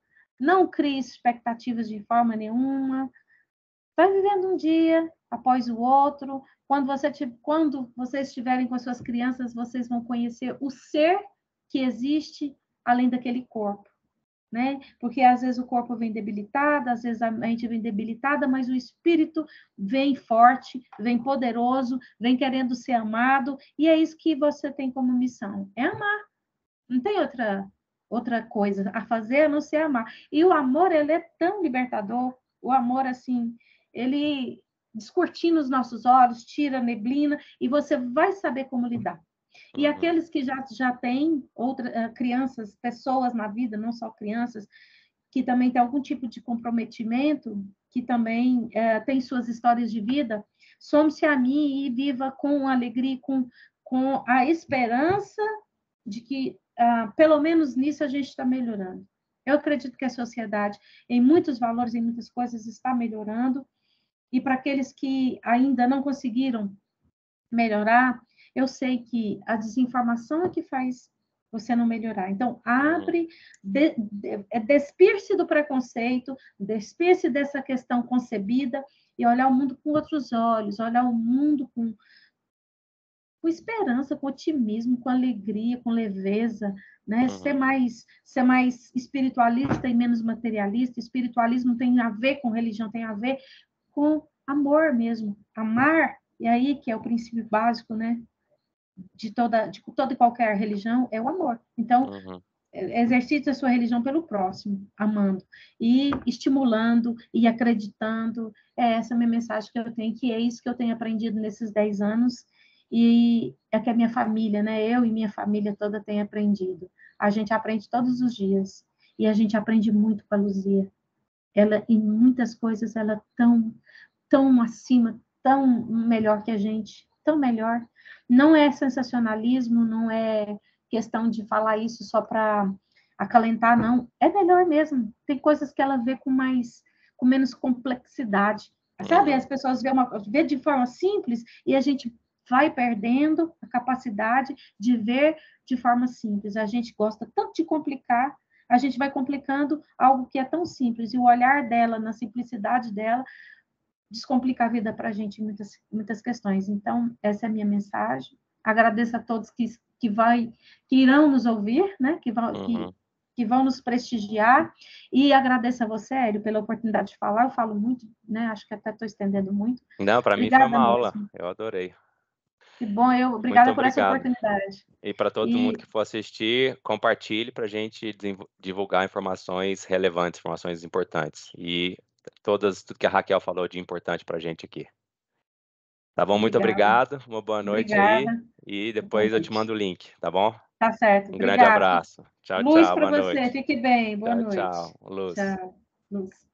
não crie expectativas de forma nenhuma, vai vivendo um dia após o outro. Quando vocês estiverem com as suas crianças, vocês vão conhecer o ser que existe além daquele corpo, né? Porque às vezes o corpo vem debilitado, às vezes a mente vem debilitada, mas o espírito vem forte, vem poderoso, vem querendo ser amado, e é isso que você tem como missão, é amar. Não tem outra coisa a fazer a não ser amar. E o amor, ele é tão libertador, o amor, assim, ele descortina os nossos olhos, tira a neblina, e você vai saber como lidar. E Uhum. aqueles que já têm crianças, pessoas na vida, não só crianças, que também têm algum tipo de comprometimento, que também têm suas histórias de vida, some-se a mim e viva com alegria, com a esperança de que, pelo menos nisso, a gente está melhorando. Eu acredito que a sociedade, em muitos valores, em muitas coisas, está melhorando, e para aqueles que ainda não conseguiram melhorar, eu sei que a desinformação é que faz você não melhorar. Então, abre, despir-se do preconceito, despir-se dessa questão concebida e olhar o mundo com outros olhos, olhar o mundo com esperança, com otimismo, com alegria, com leveza, né? Ser mais espiritualista e menos materialista. Espiritualismo tem a ver com religião, tem a ver com amor mesmo. Amar, e aí que é o princípio básico, né? De toda e qualquer religião, é o amor. Então, exercite a sua religião pelo próximo, amando, e estimulando, e acreditando. Essa é a minha mensagem que eu tenho, que é isso que eu tenho aprendido nesses 10 anos, e é que a minha família, né, eu e minha família toda tem aprendido. A gente aprende todos os dias, e a gente aprende muito com a Luzia. Ela, em muitas coisas, ela é tão acima, tão melhor que a gente, tão melhor. Não é sensacionalismo, não é questão de falar isso só para acalentar, não. É melhor mesmo. Tem coisas que ela vê com menos complexidade. Sabe? As pessoas vê de forma simples e a gente vai perdendo a capacidade de ver de forma simples. A gente gosta tanto de complicar, a gente vai complicando algo que é tão simples. E o olhar dela, na simplicidade dela, descomplica a vida para a gente em muitas questões. Então, essa é a minha mensagem. Agradeço a todos que irão nos ouvir, né? que vão nos prestigiar, e agradeço a você, Hélio, pela oportunidade de falar. Eu falo muito, né? Acho que até estou estendendo muito. Não, para mim foi uma aula, eu adorei. Que bom, obrigada por essa oportunidade. E para todo mundo que for assistir, compartilhe para a gente divulgar informações relevantes, informações importantes. E tudo que a Raquel falou de importante para a gente aqui. Tá bom? Muito obrigado, uma boa noite aí. E depois eu te mando o link, tá bom? Tá certo, grande abraço. Tchau, Luz tchau, para boa você, noite. fique bem, boa noite. Tchau, Luz. Tchau, Luz.